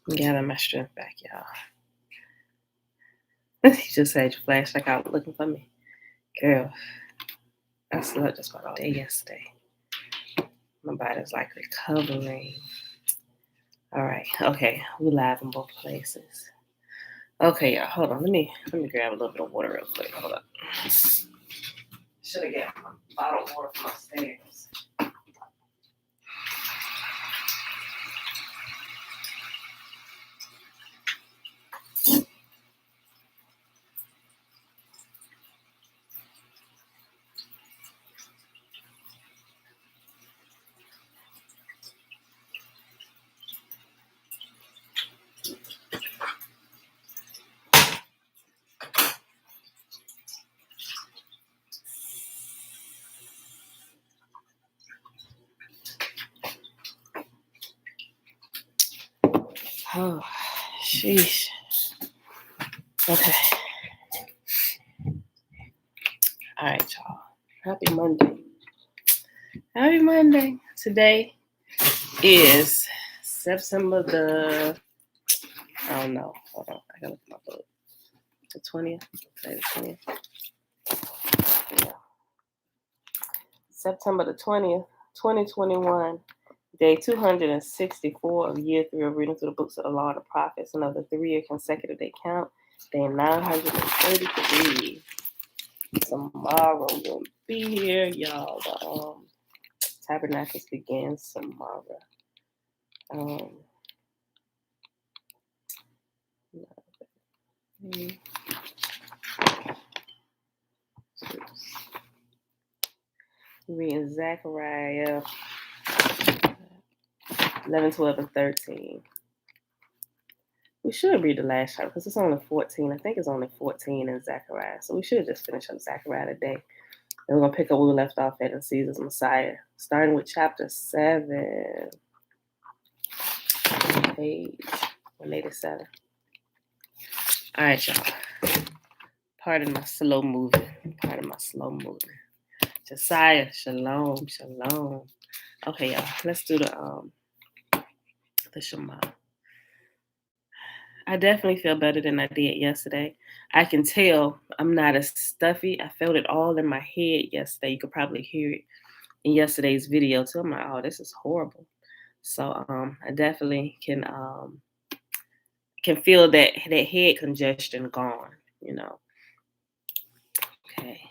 Gather my strength back, y'all. He just had your flashlight out looking for me. Girl, I slept just about all day yesterday. My body's like recovering. All right, okay, we live in both places. Okay, y'all, hold on. Let me grab a little bit of water real quick. Hold up. Should have got my bottled water from upstairs. Oh, sheesh. Okay. All right, y'all. Happy Monday. Happy Monday. Today is September the, I don't know. Hold on. I gotta look at my book. The 20th. Okay, the 20th. Yeah. September the 20th, 2021. Day 264 of year 3 of reading through the books of the law and the prophets, and of the 3-year consecutive day count. Day 933. Tomorrow we'll be here, y'all. The tabernacles begins tomorrow. Reading Zechariah 11, 12, and 13. We should read the last chapter because it's only 14. I think it's only 14 in Zechariah. So we should just finish up Zechariah today. And we're going to pick up where we left off at in Caesar's Messiah, starting with chapter 7, page 187. All right, y'all. Pardon my slow moving. Josiah, shalom, shalom. Okay, y'all. Let's do the Shema. I definitely feel better than I did yesterday. I can tell I'm not as stuffy. I felt it all in my head yesterday. You could probably hear it in yesterday's video too. I'm like, oh, this is horrible. So I definitely can feel that head congestion gone, you know. Okay.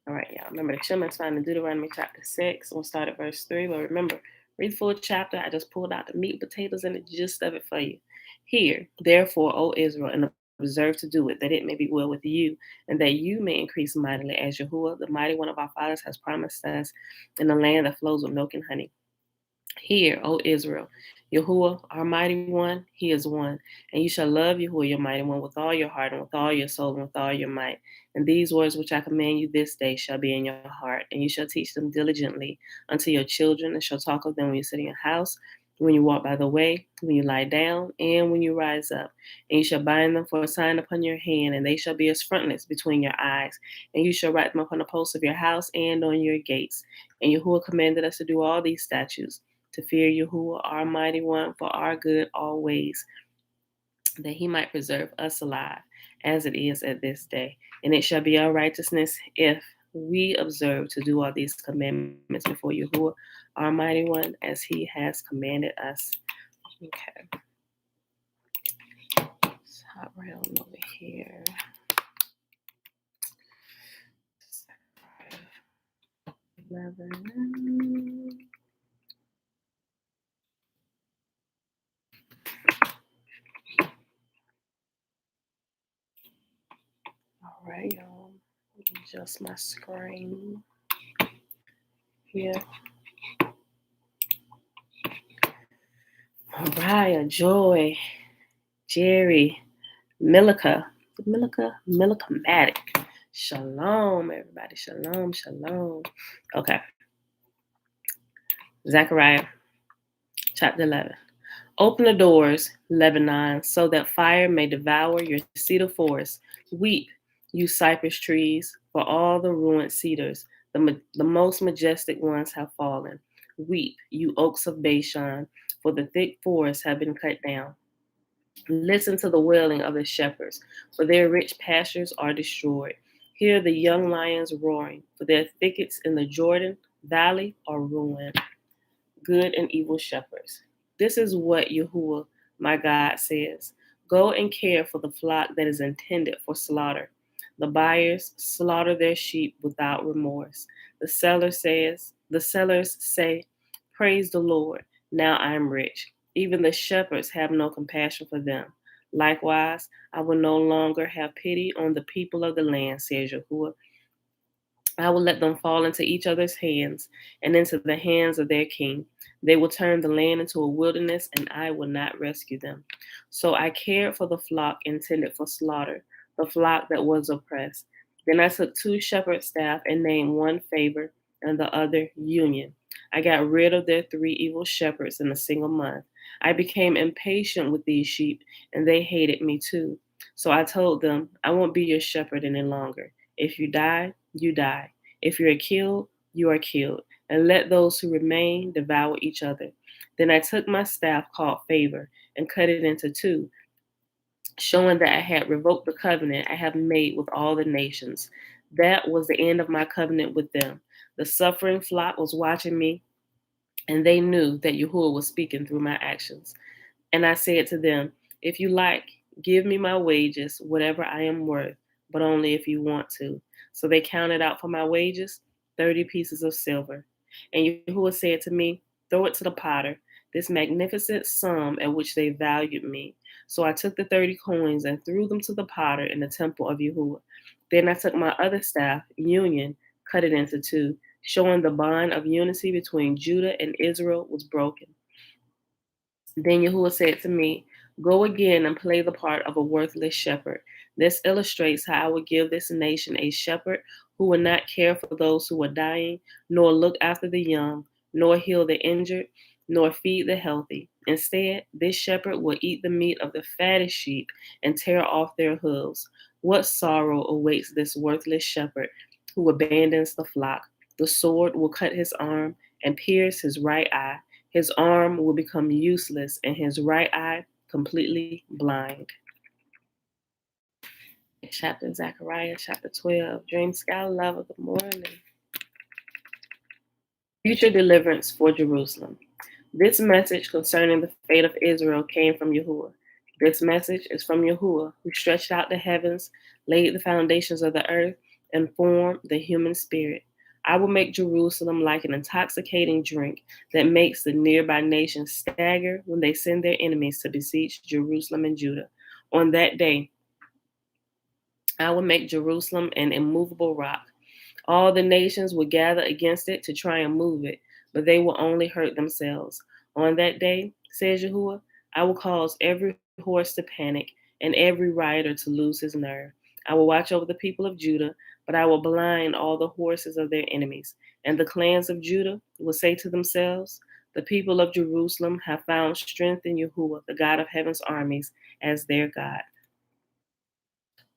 All right, y'all. Remember, the Shema is found in Deuteronomy chapter 6. We'll start at verse 3. But remember, read the full chapter. I just pulled out the meat and potatoes and the gist of it for you. Hear, therefore, O Israel, and observe to do it, that it may be well with you, and that you may increase mightily, as Yahuwah, the mighty one of our fathers, has promised us, in the land that flows with milk and honey. Hear, O Israel, Yahuwah, our mighty one, he is one. And you shall love Yahuwah, your mighty one, with all your heart and with all your soul and with all your might. And these words which I command you this day shall be in your heart, and you shall teach them diligently unto your children, and shall talk of them when you sit in your house, when you walk by the way, when you lie down, and when you rise up. And you shall bind them for a sign upon your hand, and they shall be as frontlets between your eyes. And you shall write them upon the posts of your house and on your gates. And Yahuwah commanded us to do all these statutes, to fear Yahuwah, our mighty one, for our good always, that he might preserve us alive, as it is at this day. And it shall be our righteousness if we observe to do all these commandments before Yahuwah, our mighty one, as he has commanded us. Okay. Let's hop right on over here. Zechariah 11. All right, y'all. Adjust my screen here. Mariah, Joy, Jerry, Milika Matic. Shalom, everybody. Shalom, shalom. Okay. Zechariah chapter 11. Open the doors, Lebanon, so that fire may devour your cedar forest. Weep, you cypress trees, for all the ruined cedars. The most majestic ones have fallen. Weep, you oaks of Bashan, for the thick forests have been cut down. Listen to the wailing of the shepherds, for their rich pastures are destroyed. Hear the young lions roaring, for their thickets in the Jordan valley are ruined. Good and evil shepherds. This is what Yahuwah, my God, says. Go and care for the flock that is intended for slaughter. The buyers slaughter their sheep without remorse. The sellers say, Praise the Lord. Now I am rich. Even the shepherds have no compassion for them. Likewise, I will no longer have pity on the people of the land, says Yahuwah. I will let them fall into each other's hands and into the hands of their king. They will turn the land into a wilderness, and I will not rescue them. So I cared for the flock intended for slaughter, the flock that was oppressed. Then I took two shepherd staff and named one Favor and the other Union. I got rid of their three evil shepherds in a single month. I became impatient with these sheep, and they hated me too. So I told them, I won't be your shepherd any longer. If you die, you die. If you are killed, you are killed. And let those who remain devour each other. Then I took my staff called Favor and cut it into two, showing that I had revoked the covenant I have made with all the nations. That was the end of my covenant with them. The suffering flock was watching me, and they knew that Yahuwah was speaking through my actions. And I said to them, If you like, give me my wages, whatever I am worth, but only if you want to. So they counted out for my wages 30 pieces of silver. And Yahuwah said to me, Throw it to the potter, this magnificent sum at which they valued me. So I took the 30 coins and threw them to the potter in the temple of Yahuwah. Then I took my other staff, Union, cut it into two, showing the bond of unity between Judah and Israel was broken. Then Yahuwah said to me, Go again and play the part of a worthless shepherd. This illustrates how I would give this nation a shepherd who would not care for those who are dying, nor look after the young, nor heal the injured, nor feed the healthy. Instead, this shepherd will eat the meat of the fattest sheep and tear off their hooves. What sorrow awaits this worthless shepherd who abandons the flock? The sword will cut his arm and pierce his right eye. His arm will become useless and his right eye completely blind. Chapter Zechariah, chapter 12. Dream Sky Lover, good morning. Future deliverance for Jerusalem. This message concerning the fate of Israel came from Yahuwah. This message is from Yahuwah, who stretched out the heavens, laid the foundations of the earth, and formed the human spirit. I will make Jerusalem like an intoxicating drink that makes the nearby nations stagger when they send their enemies to besiege Jerusalem and Judah. On that day, I will make Jerusalem an immovable rock. All the nations will gather against it to try and move it, but they will only hurt themselves. On that day, says Yahuwah, I will cause every horse to panic and every rider to lose his nerve. I will watch over the people of Judah, but I will blind all the horses of their enemies. And the clans of Judah will say to themselves, The people of Jerusalem have found strength in Yahuwah, the God of heaven's armies, as their God.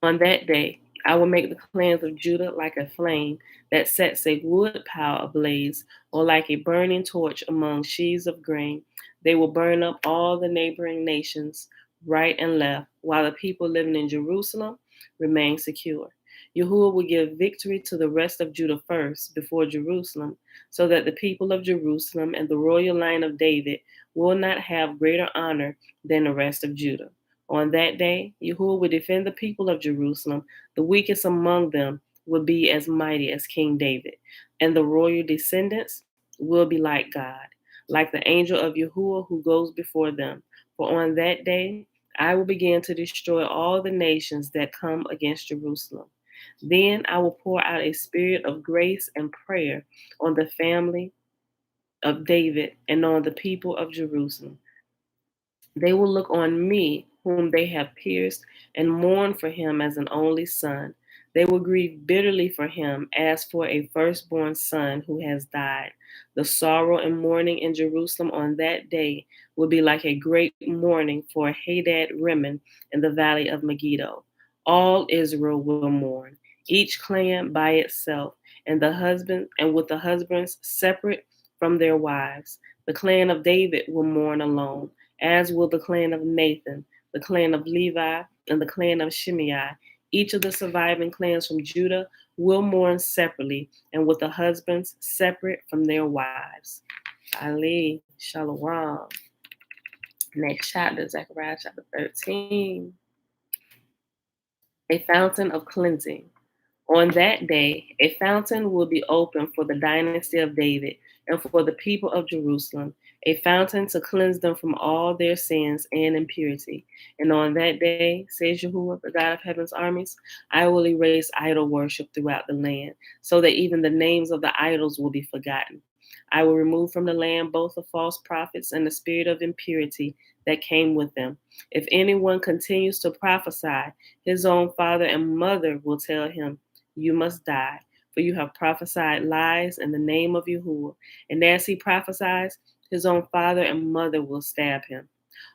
On that day, I will make the clans of Judah like a flame that sets a wood pile ablaze, or like a burning torch among sheaves of grain. They will burn up all the neighboring nations, right and left, while the people living in Jerusalem remain secure. Yahuwah will give victory to the rest of Judah first, before Jerusalem, so that the people of Jerusalem and the royal line of David will not have greater honor than the rest of Judah. On that day, Yahuwah will defend the people of Jerusalem. The weakest among them will be as mighty as King David, and the royal descendants will be like God, like the angel of Yahuwah who goes before them. For on that day, I will begin to destroy all the nations that come against Jerusalem. Then I will pour out a spirit of grace and prayer on the family of David and on the people of Jerusalem. They will look on me, whom they have pierced, and mourn for him as an only son. They will grieve bitterly for him as for a firstborn son who has died. The sorrow and mourning in Jerusalem on that day will be like a great mourning for Hadad Rimmon in the valley of Megiddo. All Israel will mourn, each clan by itself, and with the husbands separate from their wives. The clan of David will mourn alone, as will the clan of Nathan, the clan of Levi, and the clan of Shimei. Each of the surviving clans from Judah will mourn separately, and with the husbands separate from their wives. Ali, Shalom. Next chapter, Zechariah chapter 13. A fountain of cleansing. On that day, a fountain will be opened for the dynasty of David and for the people of Jerusalem, a fountain to cleanse them from all their sins and impurity. And on that day, says Yahuwah, the God of heaven's armies, I will erase idol worship throughout the land, so that even the names of the idols will be forgotten. I will remove from the land both the false prophets and the spirit of impurity that came with them. If anyone continues to prophesy, his own father and mother will tell him, you must die, for you have prophesied lies in the name of Yahuwah. And as he prophesies, his own father and mother will stab him.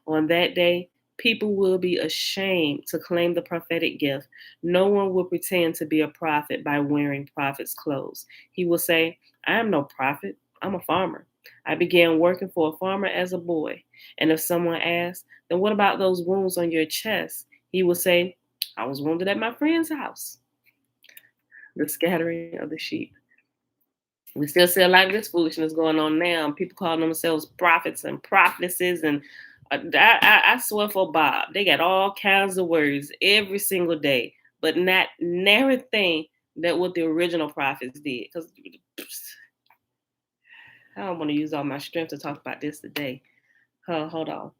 On that day, people will be ashamed to claim the prophetic gift. No one will pretend to be a prophet by wearing prophet's clothes. He will say, I am no prophet, I'm a farmer. I began working for a farmer as a boy. And if someone asks, then what about those wounds on your chest? He will say, I was wounded at my friend's house. The scattering of the sheep. We still see a lot of this foolishness going on now. People calling themselves prophets and prophetesses, and I swear for Bob, they got all kinds of words every single day, but not everything that what the original prophets did. Because I don't want to use all my strength to talk about this today. Hold on.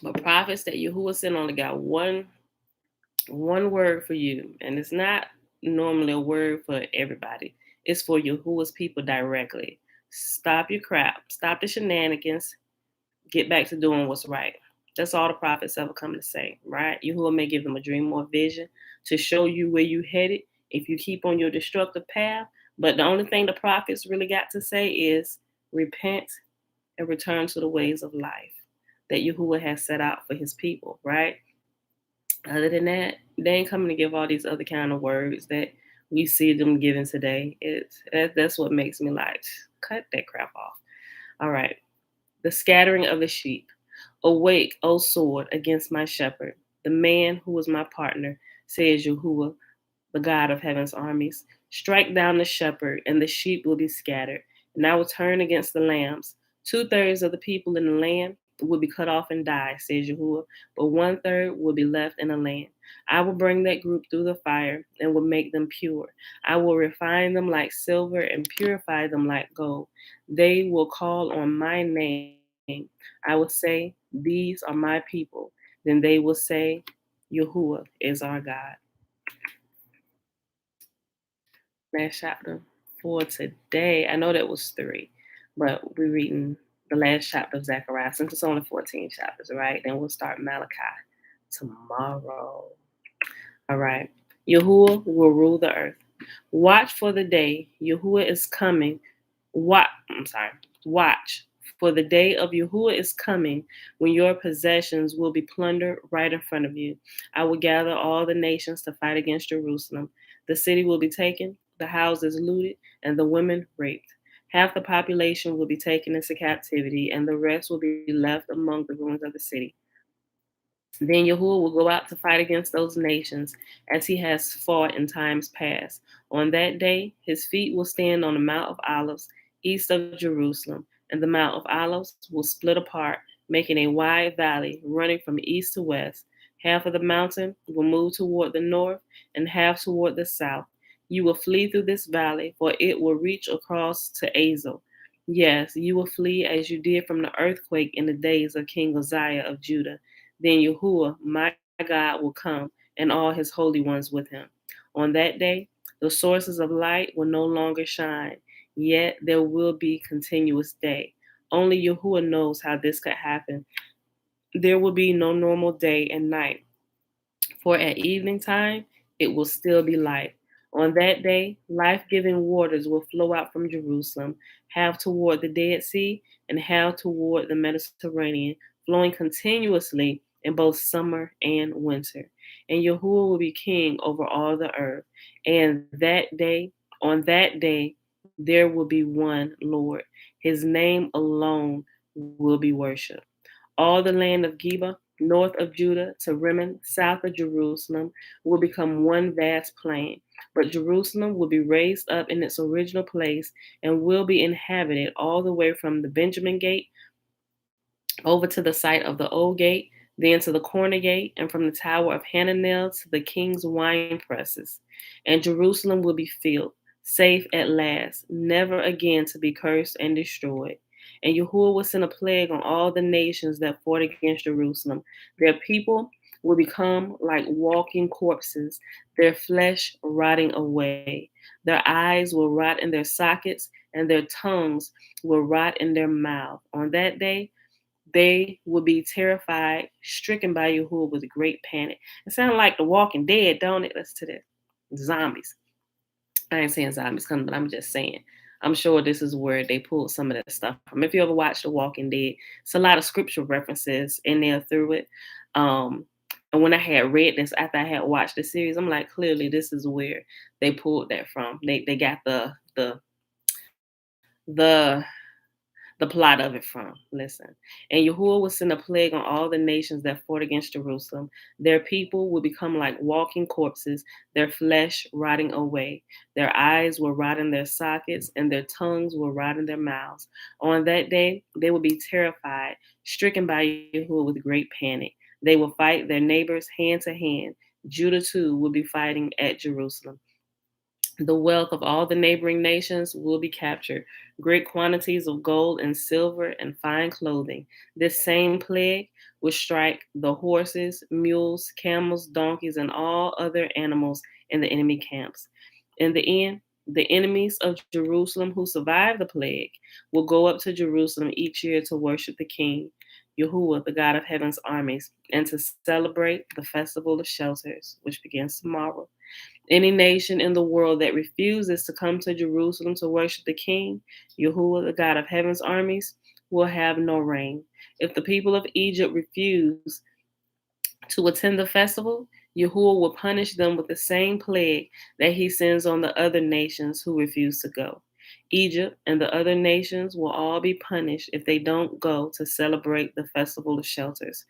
But prophets that Yahuwah sent only got one word for you, and it's not normally a word for everybody. It's for Yahuwah's people directly. Stop your crap. Stop the shenanigans. Get back to doing what's right. That's all the prophets ever come to say, right? Yahuwah may give them a dream or vision to show you where you headed if you keep on your destructive path. But the only thing the prophets really got to say is repent and return to the ways of life that Yahuwah has set out for his people, right? Other than that, they ain't coming to give all these other kind of words that we see them giving today. That's what makes me like, cut that crap off. All right. The scattering of the sheep. Awake, O sword, against my shepherd, the man who is my partner, says Yahuwah, the God of heaven's armies. Strike down the shepherd, and the sheep will be scattered. And I will turn against the lambs. 2/3 of the people in the land will be cut off and die, says Yahuwah, but 1/3 will be left in the land. I will bring that group through the fire and will make them pure. I will refine them like silver and purify them like gold. They will call on my name. I will say, these are my people. Then they will say, Yahuwah is our God. Last chapter for today. I know that was 3, but we're reading the last chapter of Zechariah since it's only 14 chapters, right? Then we'll start Malachi tomorrow. All right. Yahuwah will rule the earth. Watch for the day Yahuwah is coming. Watch for the day of Yahuwah is coming when your possessions will be plundered right in front of you. I will gather all the nations to fight against Jerusalem. The city will be taken, the houses looted, and the women raped. Half the population will be taken into captivity, and the rest will be left among the ruins of the city. Then Yahuwah will go out to fight against those nations as he has fought in times past. On that day, his feet will stand on the Mount of Olives, east of Jerusalem, and the Mount of Olives will split apart, making a wide valley running from east to west. Half of the mountain will move toward the north and half toward the south. You will flee through this valley, for it will reach across to Azel. Yes, you will flee as you did from the earthquake in the days of King Uzziah of Judah. Then Yahuwah, my God, will come, and all his holy ones with him. On that day, the sources of light will no longer shine, yet there will be continuous day. Only Yahuwah knows how this could happen. There will be no normal day and night, for at evening time it will still be light. On that day, life giving waters will flow out from Jerusalem, half toward the Dead Sea and half toward the Mediterranean, flowing continuously in both summer and winter. and Yahuwah will be king over all the earth. And on that day, there will be one Lord. His name alone will be worshipped. All the land of Geba, north of Judah to Rimmon, south of Jerusalem, will become one vast plain. But Jerusalem will be raised up in its original place and will be inhabited all the way from the Benjamin gate over to the site of the old gate, then to the corner gate, and from the tower of Hananel to the king's wine presses. And Jerusalem will be filled, safe at last, never again to be cursed and destroyed. And Yahuwah will send a plague on all the nations that fought against Jerusalem. Their people will become like walking corpses, their flesh rotting away. Their eyes will rot in their sockets, and their tongues will rot in their mouth. On that day, they will be terrified, stricken by Yahuwah with great panic. It sounds like The Walking Dead, don't it? Listen to this. Zombies. I ain't saying zombies coming, but I'm just saying. I'm sure this is where they pulled some of that stuff from. If you ever watched The Walking Dead, it's a lot of scriptural references in there through it. And when I had read this after I had watched the series, I'm like, clearly this is where they pulled that from. They got the the plot of it from. Listen. And Yahuwah will send a plague on all the nations that fought against Jerusalem. Their people will become like walking corpses, their flesh rotting away. Their eyes will rot in their sockets, and their tongues will rot in their mouths. On that day, they will be terrified, stricken by Yahuwah with great panic. They will fight their neighbors hand to hand. Judah too will be fighting at Jerusalem. The wealth of all the neighboring nations will be captured, great quantities of gold and silver and fine clothing. This same plague will strike the horses, mules, camels, donkeys, and all other animals in the enemy camps. In the end, the enemies of Jerusalem who survive the plague will go up to Jerusalem each year to worship the King, Yahuwah, the God of heaven's armies, and to celebrate the festival of shelters, which begins tomorrow. Any nation in the world that refuses to come to Jerusalem to worship the King, Yahuwah, the God of heaven's armies, will have no rain. If the people of Egypt refuse to attend the festival, Yahuwah will punish them with the same plague that he sends on the other nations who refuse to go. Egypt and the other nations will all be punished if they don't go to celebrate the festival of shelters.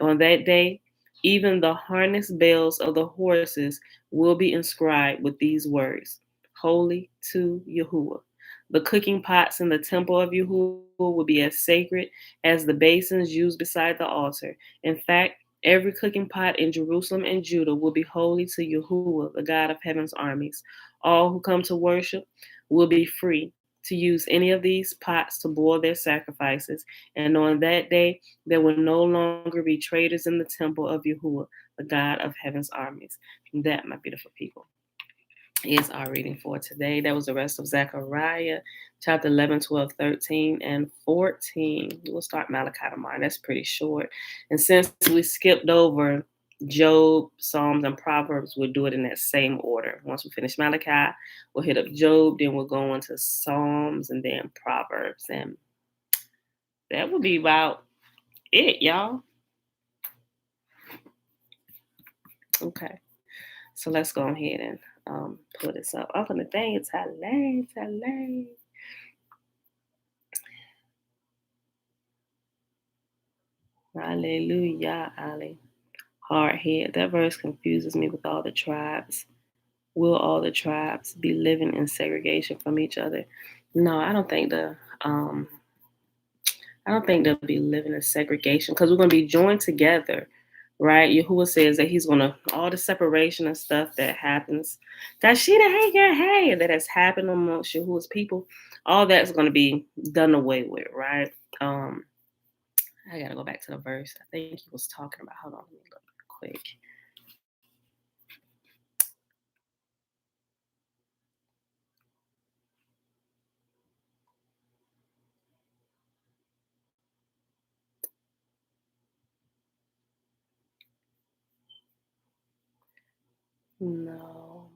On that day, even the harness bells of the horses will be inscribed with these words: Holy to Yahuwah. The cooking pots in the temple of Yahuwah will be as sacred as the basins used beside the altar. In fact, every cooking pot in Jerusalem and Judah will be holy to Yahuwah, the God of heaven's armies. All who come to worship will be free to use any of these pots to boil their sacrifices. And on that day, there will no longer be traitors in the temple of Yahuwah, the God of heaven's armies. That, my beautiful people, is our reading for today. That was the rest of Zechariah, chapter 11, 12, 13, and 14. We'll start Malachi tomorrow. That's pretty short. And since we skipped over Job, Psalms, and Proverbs, we'll do it in that same order. Once we finish Malachi, we'll hit up Job, then we'll go into Psalms and then Proverbs. And that will be about it, y'all. Okay. So let's go ahead and pull this up. Open the thing. It's late. Hallelujah, Ali. Hard head. That verse confuses me with all the tribes. Will all the tribes be living in segregation from each other? No, I don't think they'll be living in segregation because we're gonna be joined together, right? Yahuwah says that he's gonna all the separation and stuff that happens. Dashida, hey girl, hey, that has happened amongst Yahuwah's people, all that's gonna be done away with, right? I gotta go back to the verse. I think he was talking about. Hold on, let me look quick. No,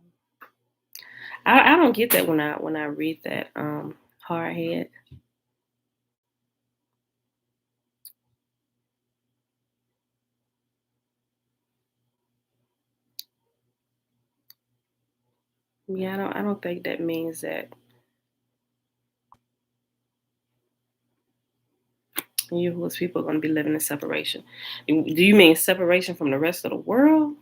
I don't get that when I read that hard head. Yeah, I don't think that means that you as people are going to be living in separation. Do you mean separation from the rest of the world?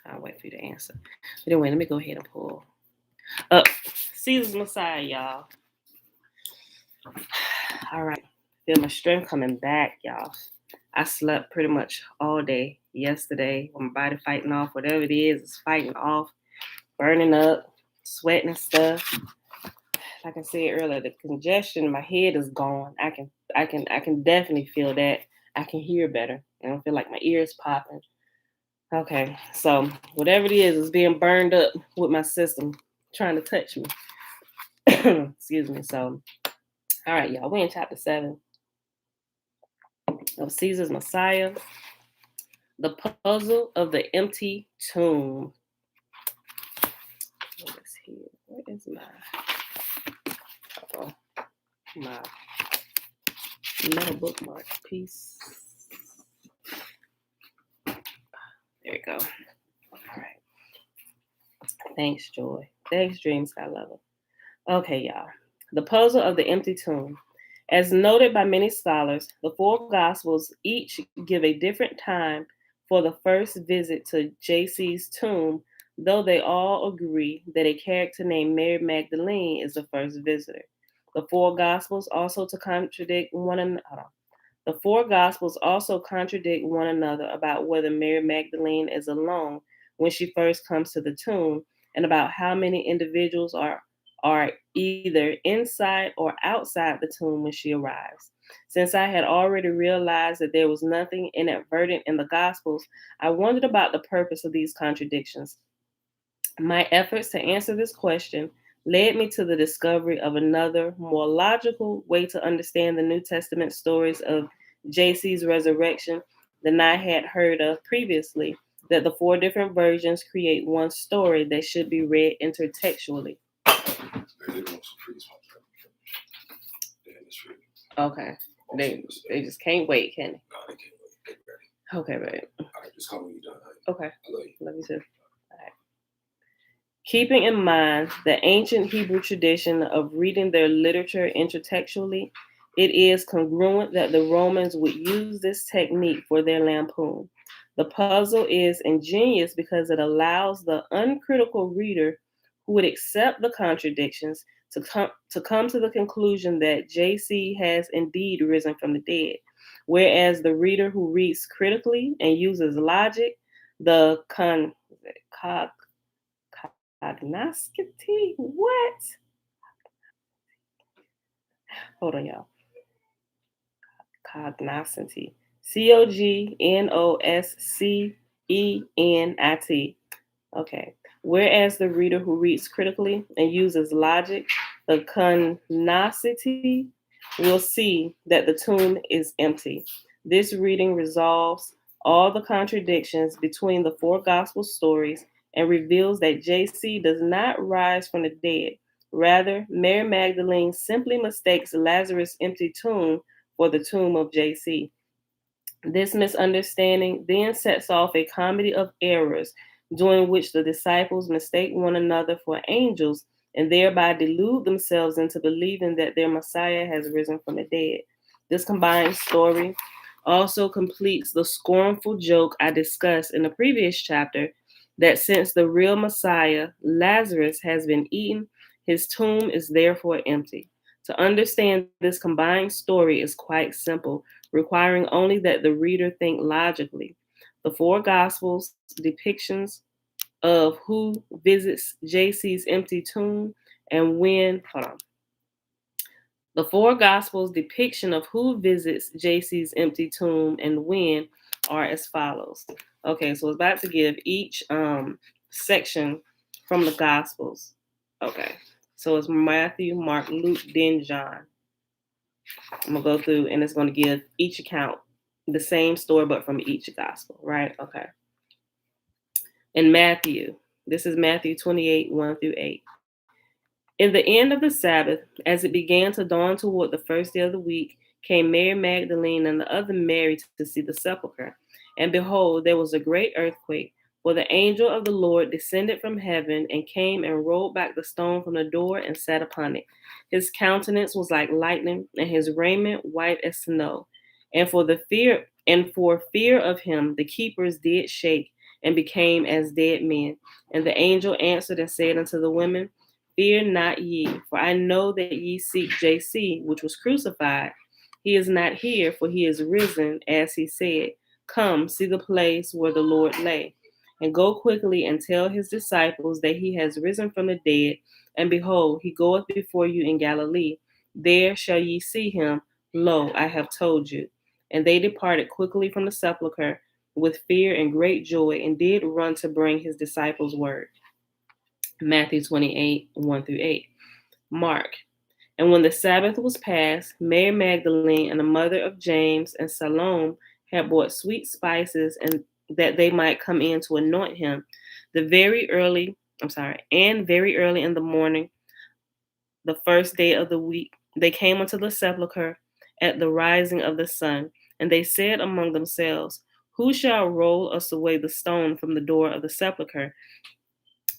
I'll wait for you to answer. But anyway, let me go ahead and pull up Caesar's Messiah, y'all. All right. Feel my strength coming back, y'all. I slept pretty much all day yesterday. My body fighting off whatever it is. It's fighting off, burning up, sweating and stuff. Like I said earlier, the congestion in my head is gone. I can definitely feel that. I can hear better. I don't feel like my ears popping. Okay, so whatever it is being burned up with my system trying to touch me. Excuse me. So, all right, y'all. We're in chapter 7 of Caesar's Messiah, the puzzle of the empty tomb. What is here? Where is my metal bookmark piece? There we go. All right. Thanks, Joy. Thanks, Dream Sky Lover. Okay, y'all. The puzzle of the empty tomb. As noted by many scholars, the four Gospels each give a different time for the first visit to Je.sus tomb, though they all agree that a character named Mary Magdalene is the first visitor. The four Gospels also contradict one another. The four Gospels also contradict one another about whether Mary Magdalene is alone when she first comes to the tomb, and about how many individuals are either inside or outside the tomb when she arrives. Since I had already realized that there was nothing inadvertent in the Gospels, I wondered about the purpose of these contradictions. My efforts to answer this question led me to the discovery of another, more logical way to understand the New Testament stories of Je.sus' resurrection than I had heard of previously, that the four different versions create one story that should be read intertextually. Okay. They just can't wait, can they? No, they can't wait. Get ready. Okay, babe. All right, just call me when you're done, honey. Okay. I love you. Love you too. All right. Keeping in mind the ancient Hebrew tradition of reading their literature intertextually, it is congruent that the Romans would use this technique for their lampoon. The puzzle is ingenious because it allows the uncritical reader who would accept the contradictions to come to the conclusion that Je.sus has indeed risen from the dead, whereas the reader who reads critically and uses logic, the cognoscity, what? Hold on, y'all. Cognoscity. Cognoscenit. Okay. Whereas the reader who reads critically and uses logic, the cognoscity, will see that the tomb is empty. This reading resolves all the contradictions between the four gospel stories and reveals that Je.sus does not rise from the dead. Rather, Mary Magdalene simply mistakes Lazarus' empty tomb for the tomb of Je.sus. This misunderstanding then sets off a comedy of errors, during which the disciples mistake one another for angels and thereby delude themselves into believing that their Messiah has risen from the dead. This combined story also completes the scornful joke I discussed in the previous chapter that since the real Messiah, Lazarus, has been eaten, his tomb is therefore empty. To understand this combined story is quite simple, requiring only that the reader think logically. The four Gospels' depictions of who visits Je.sus' empty tomb and when, The four Gospels' depiction of who visits Je.sus' empty tomb and when are as follows. Okay, so it's about to give each section from the Gospels. Okay, so it's Matthew, Mark, Luke, then John. I'm going to go through and it's going to give each account the same story, but from each gospel, right? Okay. In Matthew, this is Matthew 28, 1 through 8. In the end of the Sabbath, as it began to dawn toward the first day of the week, came Mary Magdalene and the other Mary to see the sepulchre. And behold, there was a great earthquake, for the angel of the Lord descended from heaven and came and rolled back the stone from the door and sat upon it. His countenance was like lightning, and his raiment white as snow. For fear of him, the keepers did shake and became as dead men. And the angel answered and said unto the women, Fear not ye, for I know that ye seek Je.sus, which was crucified. He is not here, for he is risen, as he said. Come, see the place where the Lord lay. And go quickly and tell his disciples that he has risen from the dead. And behold, he goeth before you in Galilee. There shall ye see him. Lo, I have told you. And they departed quickly from the sepulchre with fear and great joy, and did run to bring his disciples word. Matthew 28, 1-8. Mark. And when the Sabbath was past, Mary Magdalene and the mother of James and Salome had bought sweet spices, and that they might come in to anoint him. Very early in the morning, the first day of the week, they came unto the sepulchre at the rising of the sun, and they said among themselves, Who shall roll us away the stone from the door of the sepulchre?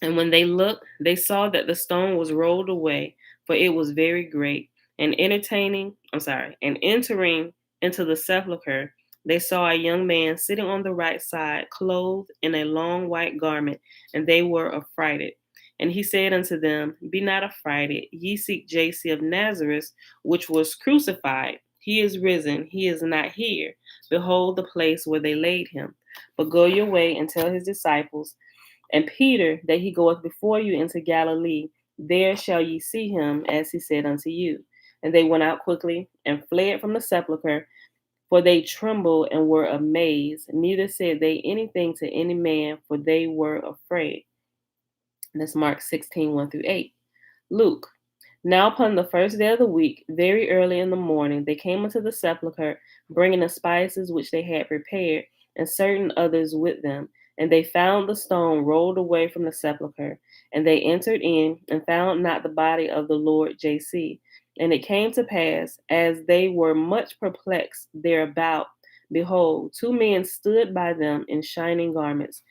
And when they looked, they saw that the stone was rolled away, for it was very great. And entering into the sepulchre, they saw a young man sitting on the right side, clothed in a long white garment, and they were affrighted. And he said unto them, Be not affrighted, ye seek Je.sus of Nazareth, which was crucified. He is risen, he is not here. Behold the place where they laid him. But go your way and tell his disciples, and Peter, that he goeth before you into Galilee. There shall ye see him, as he said unto you. And they went out quickly and fled from the sepulchre, for they trembled and were amazed. Neither said they anything to any man, for they were afraid. That's Mark 16, 1-8. Luke. Now upon the first day of the week, very early in the morning, they came unto the sepulchre, bringing the spices which they had prepared, and certain others with them. And they found the stone rolled away from the sepulchre. And they entered in, and found not the body of the Lord Je.sus. And it came to pass, as they were much perplexed thereabout, behold, two men stood by them in shining garments.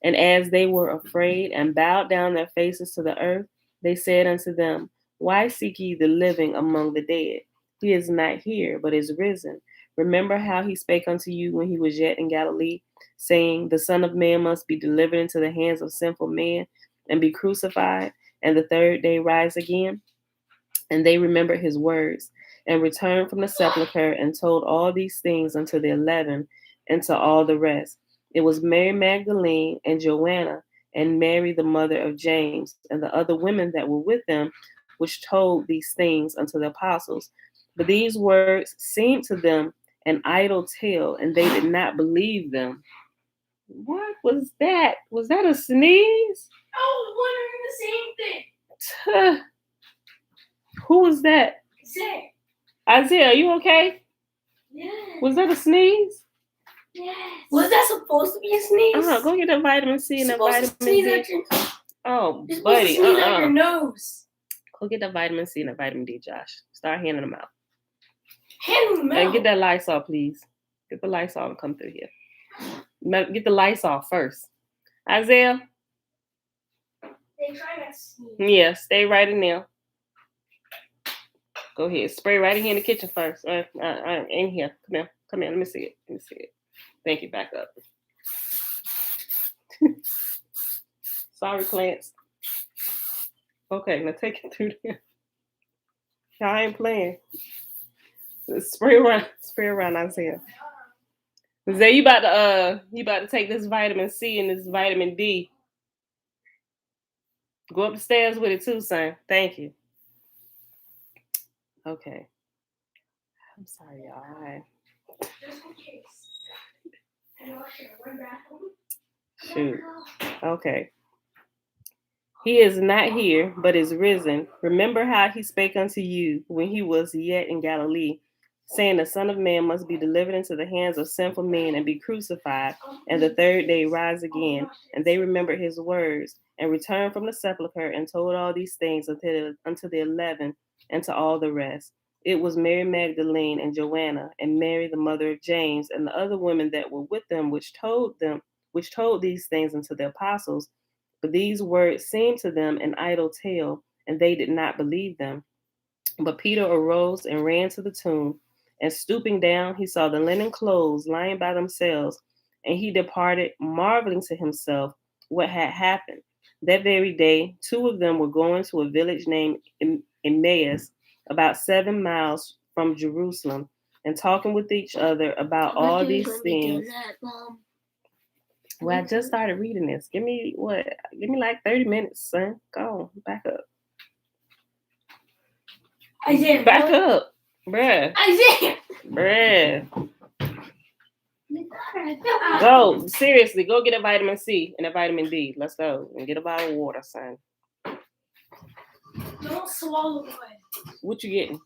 And as they were afraid, and bowed down their faces to the earth, they said unto them, Why seek ye the living among the dead? He is not here, but is risen. Remember how he spake unto you when he was yet in Galilee, saying, The Son of Man must be delivered into the hands of sinful men, and be crucified, and the third day rise again? And they remembered his words, and returned from the sepulchre, and told all these things unto the 11, and to all the rest. It was Mary Magdalene, and Joanna, and Mary the mother of James, and the other women that were with them, which told these things unto the apostles. But these words seemed to them an idle tale, and they did not believe them. What was that? Was that a sneeze? I was wondering the same thing. Who was that? Zach. Isaiah, are you okay? Yes. Was that a sneeze? Yes. Was that supposed to be a sneeze? Go get that vitamin C and that vitamin D. Oh, you're buddy. Supposed to sneeze out your nose. Go get that vitamin C and that vitamin D, Josh. Start handing them out. Hand them out. And get that Lysol, please. Get the Lysol and come through here. Get the Lysol first. Isaiah? They try not to sneeze. Yeah, stay right in there. Go ahead. Spray right in here in the kitchen first. In here. Come here. Let me see it. Thank you. Back up. Sorry, plants. Okay, now take it through there. Y'all ain't playing. Spray around, Isaiah. Zay, you about to take this vitamin C and this vitamin D. Go up the stairs with it too, son. Thank you. Okay. I'm sorry, y'all. All right. Just in case. Shoot. Okay. He is not here, but is risen. Remember how he spake unto you when he was yet in Galilee, saying, The Son of Man must be delivered into the hands of sinful men and be crucified, and the third day rise again. And they remembered his words, and returned from the sepulchre, and told all these things unto the 11, and to all the rest. it was Mary Magdalene and Joanna, and Mary the mother of James, and the other women that were with them, which told these things unto the apostles. But these words seemed to them an idle tale, and they did not believe them. But Peter arose and ran to the tomb, and stooping down, he saw the linen clothes lying by themselves, and he departed, marveling to himself what had happened. That very day, two of them were going to a village named Emmaus, about 7 miles from Jerusalem, and talking with each other about all these things. Well, I just started reading this. Give me like 30 minutes, son. Go on, back up. Isaiah, back up, bruh. Isaiah. Bruh. Go, seriously, go get a vitamin C and a vitamin D. Let's go. And get a bottle of water, son. Don't swallow it. What you getting?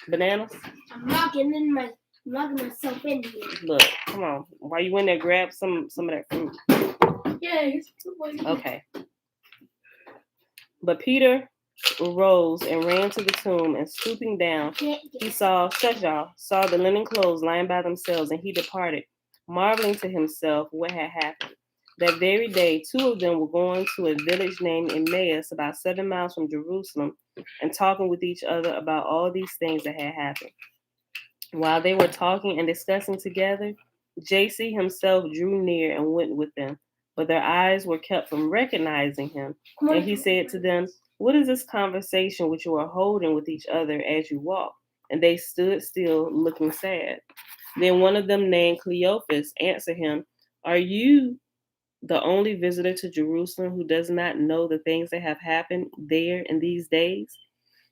Bananas? I'm knocking myself in here. Look, come on. While you in there, grab some of that fruit. Yeah, it's okay. But Peter arose and ran to the tomb, and stooping down, he saw the linen clothes lying by themselves, and he departed, marveling to himself what had happened. That very day, two of them were going to a village named Emmaus, about 7 miles from Jerusalem, and talking with each other about all these things that had happened. While they were talking and discussing together, Je.sus himself drew near and went with them, but their eyes were kept from recognizing him. And he said to them, "What is this conversation which you are holding with each other as you walk?" And they stood still, looking sad. Then one of them, named Cleophas, answered him, "Are you the only visitor to Jerusalem who does not know the things that have happened there in these days?"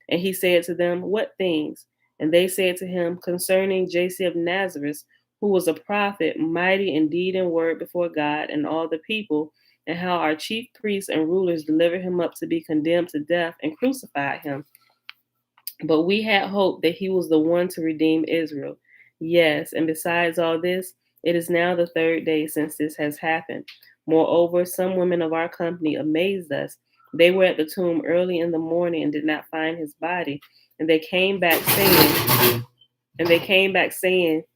And he said to them, "What things?" And they said to him, "Concerning Jesus of Nazareth, who was a prophet, mighty in deed and word before God and all the people, and how our chief priests and rulers delivered him up to be condemned to death and crucified him. But we had hoped that he was the one to redeem Israel. Yes, and besides all this, it is now the third day since this has happened. Moreover, some women of our company amazed us. They were at the tomb early in the morning and did not find his body, and they came back saying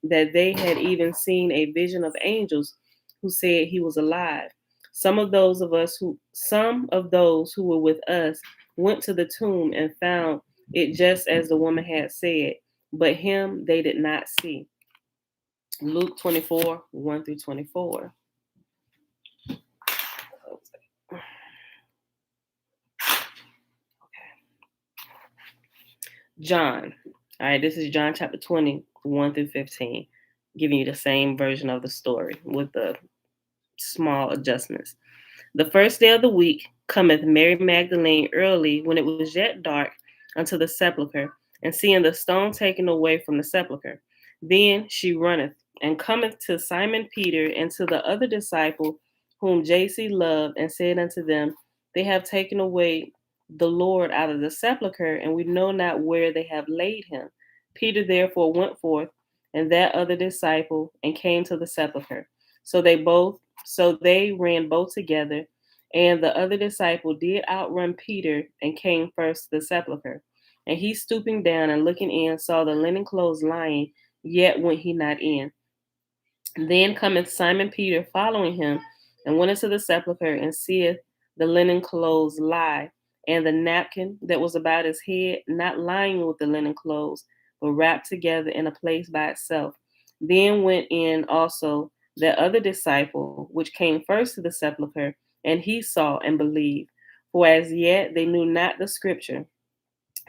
that they had even seen a vision of angels who said he was alive. Some of those who were with us went to the tomb and found it just as the woman had said, but him they did not see. Luke 24, 1 through 24. John. All right, this is John chapter 20, 1 through 15, giving you the same version of the story with the small adjustments. The first day of the week cometh Mary Magdalene early, when it was yet dark, unto the sepulchre, and seeing the stone taken away from the sepulchre. Then she runneth, and cometh to Simon Peter and to the other disciple whom Jesus loved, and said unto them, They have taken away the Lord out of the sepulchre, and we know not where they have laid him. Peter therefore went forth, and that other disciple, and came to the sepulchre. So they ran both together, and the other disciple did outrun Peter, and came first to the sepulchre. And he, stooping down and looking in, saw the linen clothes lying, yet went he not in. Then cometh Simon Peter following him, and went into the sepulchre, and seeth the linen clothes lie, and the napkin that was about his head not lying with the linen clothes, but wrapped together in a place by itself. Then went in also that other disciple, which came first to the sepulchre, and he saw and believed. For as yet they knew not the scripture,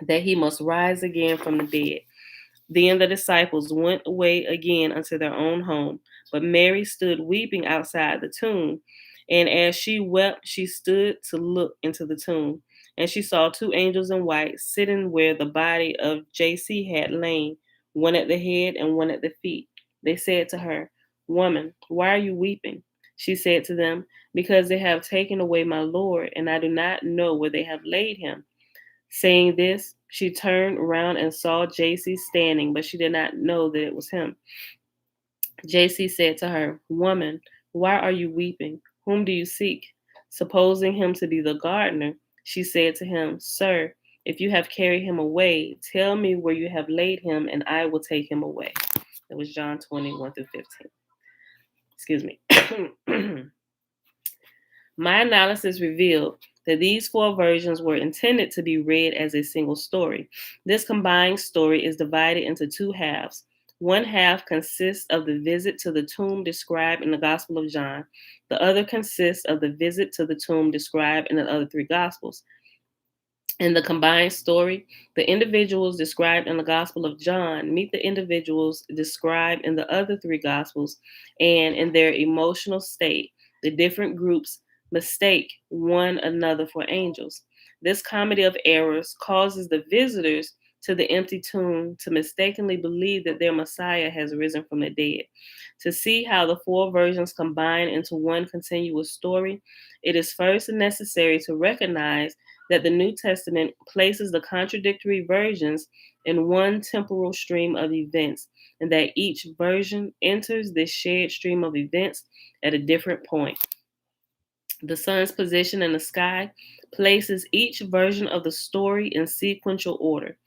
that he must rise again from the dead. Then the disciples went away again unto their own home. But Mary stood weeping outside the tomb. And as she wept, she stood to look into the tomb. And she saw two angels in white sitting where the body of Jesus had lain, one at the head and one at the feet. They said to her, Woman, why are you weeping? She said to them, Because they have taken away my Lord, and I do not know where they have laid him. Saying this, she turned around and saw Jesus standing, but she did not know that it was him. Jesus said to her, Woman, why are you weeping? Whom do you seek? Supposing him to be the gardener, she said to him, Sir, If you have carried him away, tell me where you have laid him, and I will take him away. That was John 21 through 15. Excuse me. My analysis revealed that these 4 versions were intended to be read as a single story. This combined story is divided into 2 halves. One half consists of the visit to the tomb described in the Gospel of John. The other consists of the visit to the tomb described in the other 3 Gospels. In the combined story, the individuals described in the Gospel of John meet the individuals described in the other 3 Gospels, and in their emotional state, the different groups mistake one another for angels. This comedy of errors causes the visitors to the empty tomb to mistakenly believe that their Messiah has risen from the dead. To see how the 4 versions combine into one continuous story, it is first necessary to recognize that the New Testament places the contradictory versions in one temporal stream of events, and that each version enters this shared stream of events at a different point. The sun's position in the sky places each version of the story in sequential order.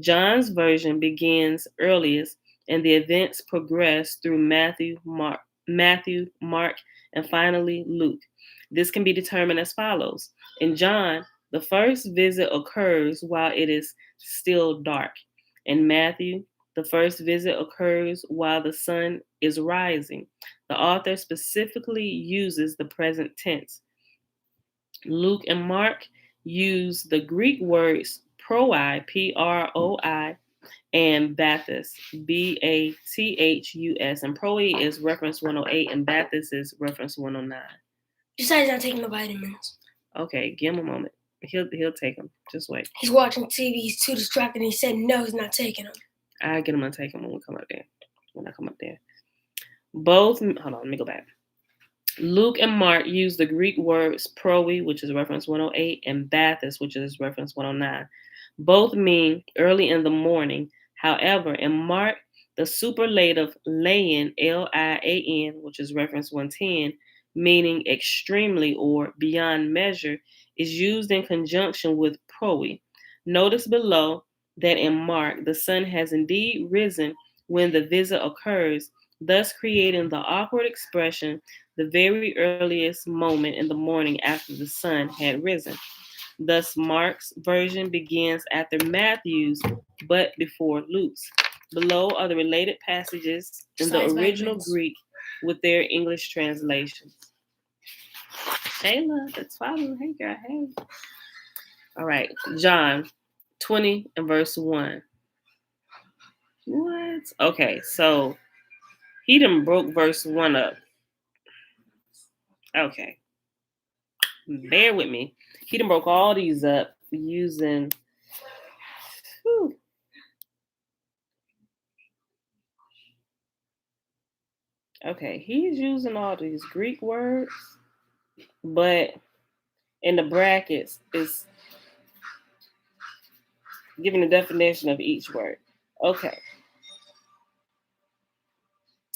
John's version begins earliest, and the events progress through Matthew, Mark, and finally Luke. This can be determined as follows. In John, the first visit occurs while it is still dark. In Matthew, the first visit occurs while the sun is rising. The author specifically uses the present tense. Luke and Mark use the Greek words proi, Proi, and Bathus, Bathus. And proi is reference 108, and Bathus is reference 109. Besides not taking the vitamins. Okay, give him a moment. He'll take them. Just wait. He's watching TV. He's too distracted. He said no, he's not taking them. I get him to take them when we come up there. When I come up there. Hold on, let me go back. Luke and Mark use the Greek words proi, which is reference 108, and Bathus, which is reference 109. Both mean early in the morning. However, in Mark, the superlative lain, Lian, which is reference 110, meaning extremely or beyond measure, is used in conjunction with proi. Notice below that in Mark, the sun has indeed risen when the visit occurs, thus creating the awkward expression, the very earliest moment in the morning after the sun had risen. Thus, Mark's version begins after Matthew's, but before Luke's. Below are the related passages in the original Greek with their English translations. Shayla, that's fine. Hey, girl, hey. All right, John 20 and verse 1. What? Okay, so he done broke verse 1 up. Okay. Bear with me. He done broke all these up using... Whew. Okay, he's using all these Greek words, but in the brackets is giving the definition of each word. Okay.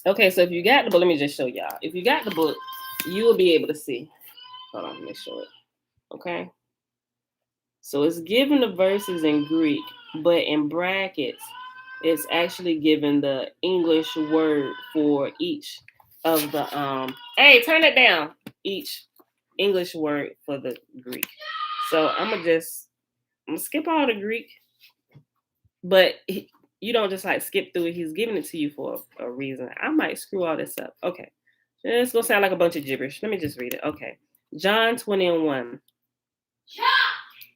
Okay, so if you got the book, let me just show y'all. If you got the book, you will be able to see. Hold on, let me show it. Okay. So it's giving the verses in Greek, but in brackets, it's actually giving the English word for each of the hey, turn it down. Each English word for the Greek. So I'm gonna skip all the Greek, but you don't just like skip through it. He's giving it to you for a reason. I might screw all this up. Okay. It's gonna sound like a bunch of gibberish. Let me just read it. Okay. John 20 and 1.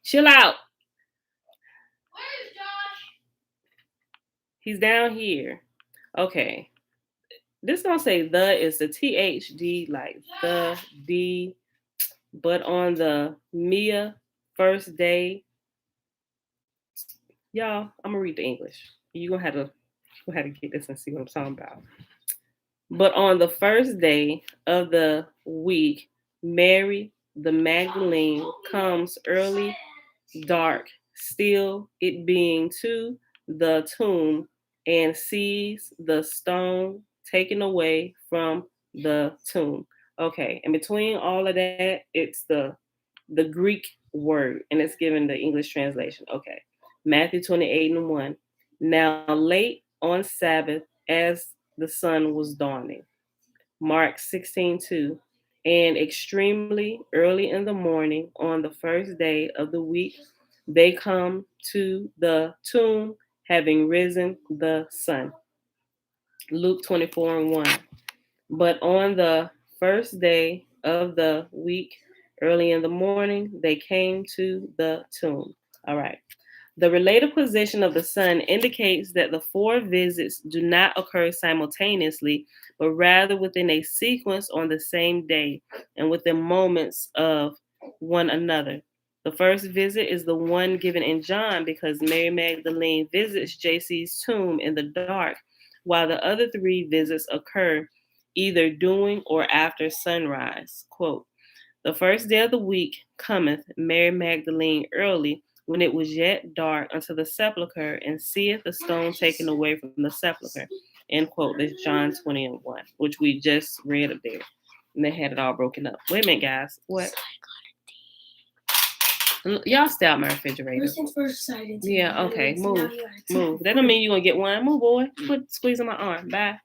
Chill out. Where's Josh? He's down here. Okay. This gonna say the is the THD, like the D, but on the Mia first day, y'all, I'm gonna read the English. You're gonna have to get this and see what I'm talking about. But on the first day of the week, Mary the Magdalene comes early, dark, still it being to the tomb, and sees the stone taken away from the tomb. Okay, and between all of that, it's the the Greek word, and it's given the English translation. Okay. Matthew 28:1. Now late on Sabbath, as the sun was dawning. Mark 16:2. And extremely early in the morning on the first day of the week, they come to the tomb having risen the sun. Luke 24:1. But on the first day of the week, early in the morning, they came to the tomb. All right. The relative position of the sun indicates that the four visits do not occur simultaneously, but rather within a sequence on the same day and within moments of one another. The first visit is the one given in John because Mary Magdalene visits Je.sus tomb in the dark, while the other three visits occur either during or after sunrise. Quote, the first day of the week cometh Mary Magdalene early, when it was yet dark, unto the sepulchre, and seeth the stone taken away from the sepulchre. End quote. That's John 20:1, which we just read up there. And they had it all broken up. Wait a minute, guys. What? Y'all stay out my refrigerator. Yeah, okay. Move. Move. That don't mean you're going to get one. Move, boy. Quit squeezing my arm. Bye.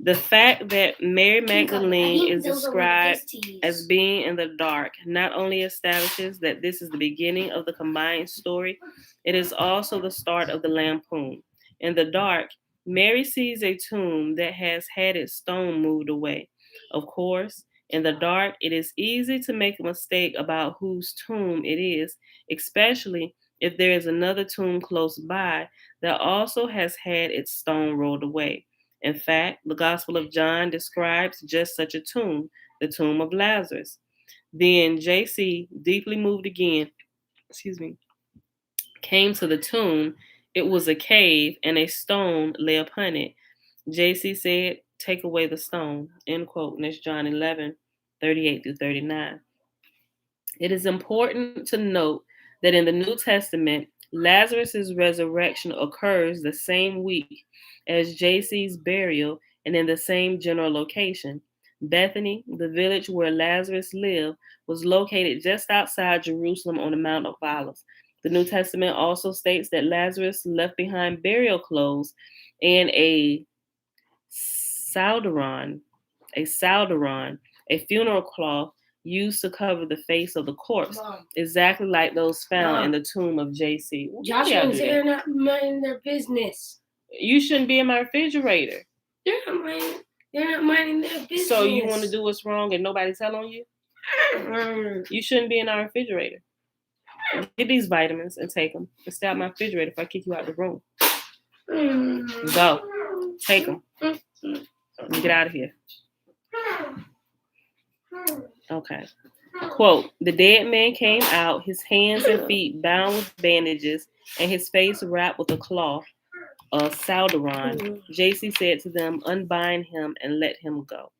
The fact that Mary Magdalene is described as being in the dark not only establishes that this is the beginning of the combined story, it is also the start of the lampoon. In the dark, Mary sees a tomb that has had its stone moved away. Of course, in the dark, it is easy to make a mistake about whose tomb it is, especially if there is another tomb close by that also has had its stone rolled away. In fact, the Gospel of John describes just such a tomb, the tomb of Lazarus. Then J.C., deeply moved again, came to the tomb. It was a cave, and a stone lay upon it. J.C. said, take away the stone, end quote. And that's John 11:38-39. It is important to note that in the New Testament, Lazarus' resurrection occurs the same week as J.C.'s burial and in the same general location. Bethany, the village where Lazarus lived, was located just outside Jerusalem on the Mount of Olives. The New Testament also states that Lazarus left behind burial clothes and a salderon, a funeral cloth used to cover the face of the corpse, exactly like those found in the tomb of J.C. Joshua and they're not minding their business. You shouldn't be in my refrigerator. They're not minding their business. So you want to do what's wrong and nobody tell on you? You shouldn't be in our refrigerator. Get these vitamins and take them. And stay out my refrigerator if I kick you out of the room. Go. Take them. Get out of here. Okay. Quote, the dead man came out, his hands and feet bound with bandages, and his face wrapped with a cloth, a salderon. J.C. said to them, unbind him and let him go.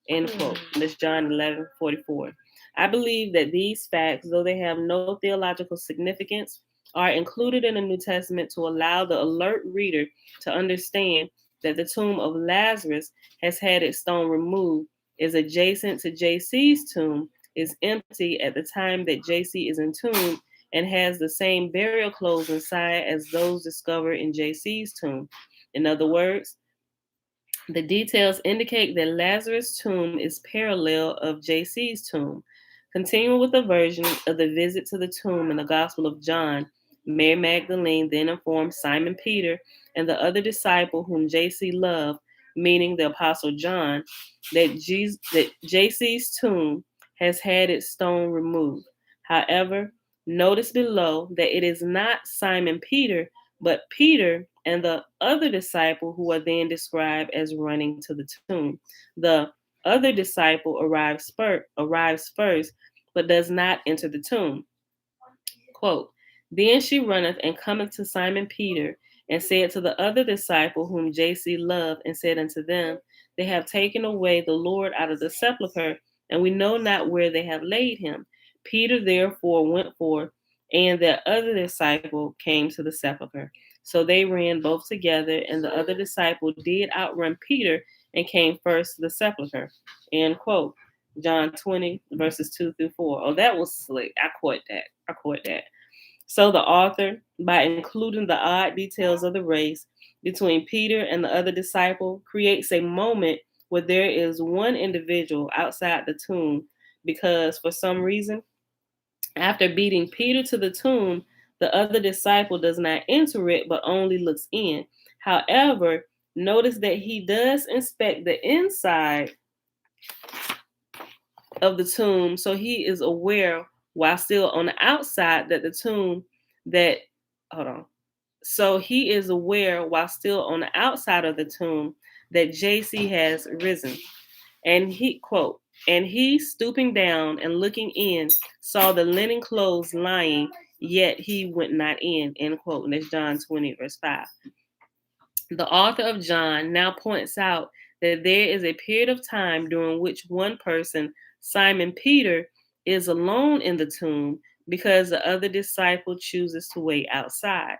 End quote. That's John 11:44. I believe that these facts, though they have no theological significance, are included in the New Testament to allow the alert reader to understand that the tomb of Lazarus has had its stone removed, is adjacent to J.C.'s tomb, is empty at the time that J.C. is entombed, and has the same burial clothes inside as those discovered in J.C.'s tomb. In other words, the details indicate that Lazarus' tomb is parallel of J.C.'s tomb. Continuing with the version of the visit to the tomb in the Gospel of John, Mary Magdalene then informed Simon Peter and the other disciple whom J.C. loved, meaning the Apostle John, that J.C.'s tomb has had its stone removed. However, notice below that it is not Simon Peter, but Peter and the other disciple who are then described as running to the tomb. The other disciple arrives first, but does not enter the tomb. Quote, then she runneth and cometh to Simon Peter, and said to the other disciple whom J.C. loved, and said unto them, they have taken away the Lord out of the sepulchre, and we know not where they have laid him. Peter therefore went forth, and the other disciple came to the sepulchre. So they ran both together, and the other disciple did outrun Peter and came first to the sepulchre. End quote. John 20, verses 2 through 4. Oh, that was slick. I caught that. So the author, by including the odd details of the race between Peter and the other disciple, creates a moment where there is one individual outside the tomb because for some reason, after beating Peter to the tomb, the other disciple does not enter it but only looks in. However, notice that he does inspect the inside of the tomb, so he is aware while still on the outside that the tomb that hold on. So he is aware while still on the outside of the tomb that JC has risen. And he quote, and he stooping down and looking in saw the linen clothes lying, yet he went not in, end quote. And that's John 20, verse 5. The author of John now points out that there is a period of time during which one person, Simon Peter, is alone in the tomb because the other disciple chooses to wait outside.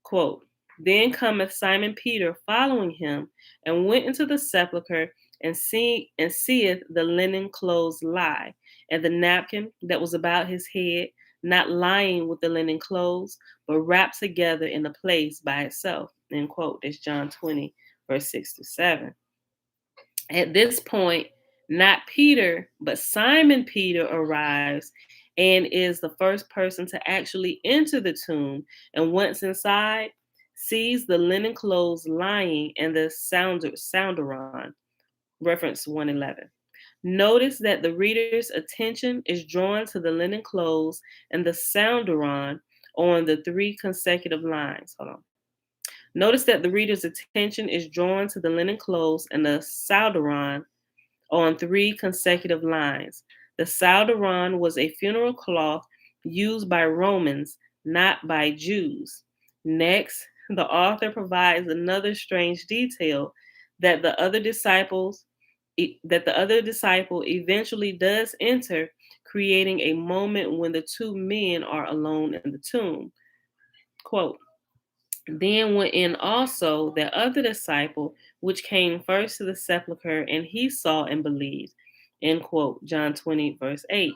Quote, then cometh Simon Peter following him, and went into the sepulchre, and seeth the linen clothes lie, and the napkin that was about his head, not lying with the linen clothes, but wrapped together in a place by itself. End quote. That's John 20, verse 6 to 7. At this point, not Peter, but Simon Peter arrives and is the first person to actually enter the tomb. And once inside, sees the linen clothes lying and the sounderon, reference 111. Notice that the reader's attention is drawn to the linen clothes and the sounderon on the three consecutive lines. Hold on. Notice that the reader's attention is drawn to the linen clothes and the sounderon on three consecutive lines. The salderon was a funeral cloth used by Romans, not by Jews. Next, the author provides another strange detail that the other disciple eventually does enter, creating a moment when the two men are alone in the tomb. Quote, then went in also that other disciple which came first to the sepulchre, and he saw and believed. End quote. John 20, verse 8.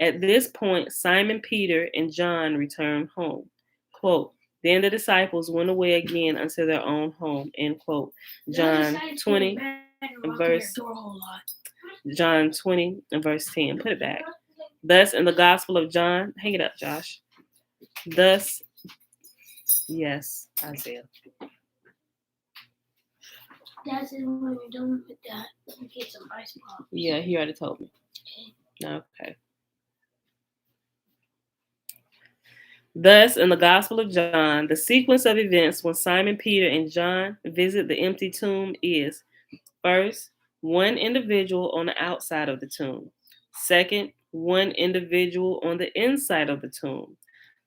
At this point, Simon Peter and John returned home. Quote, then the disciples went away again unto their own home. End quote. John 20 and verse 10. Put it back. Thus in the Gospel of John, hang it up, Josh. Thus, yes, Isaiah. Dad said when we're done with that, we get some ice pop. Yeah, he already told me. Okay. Thus, in the Gospel of John, the sequence of events when Simon Peter and John visit the empty tomb is, first, one individual on the outside of the tomb. Second, one individual on the inside of the tomb.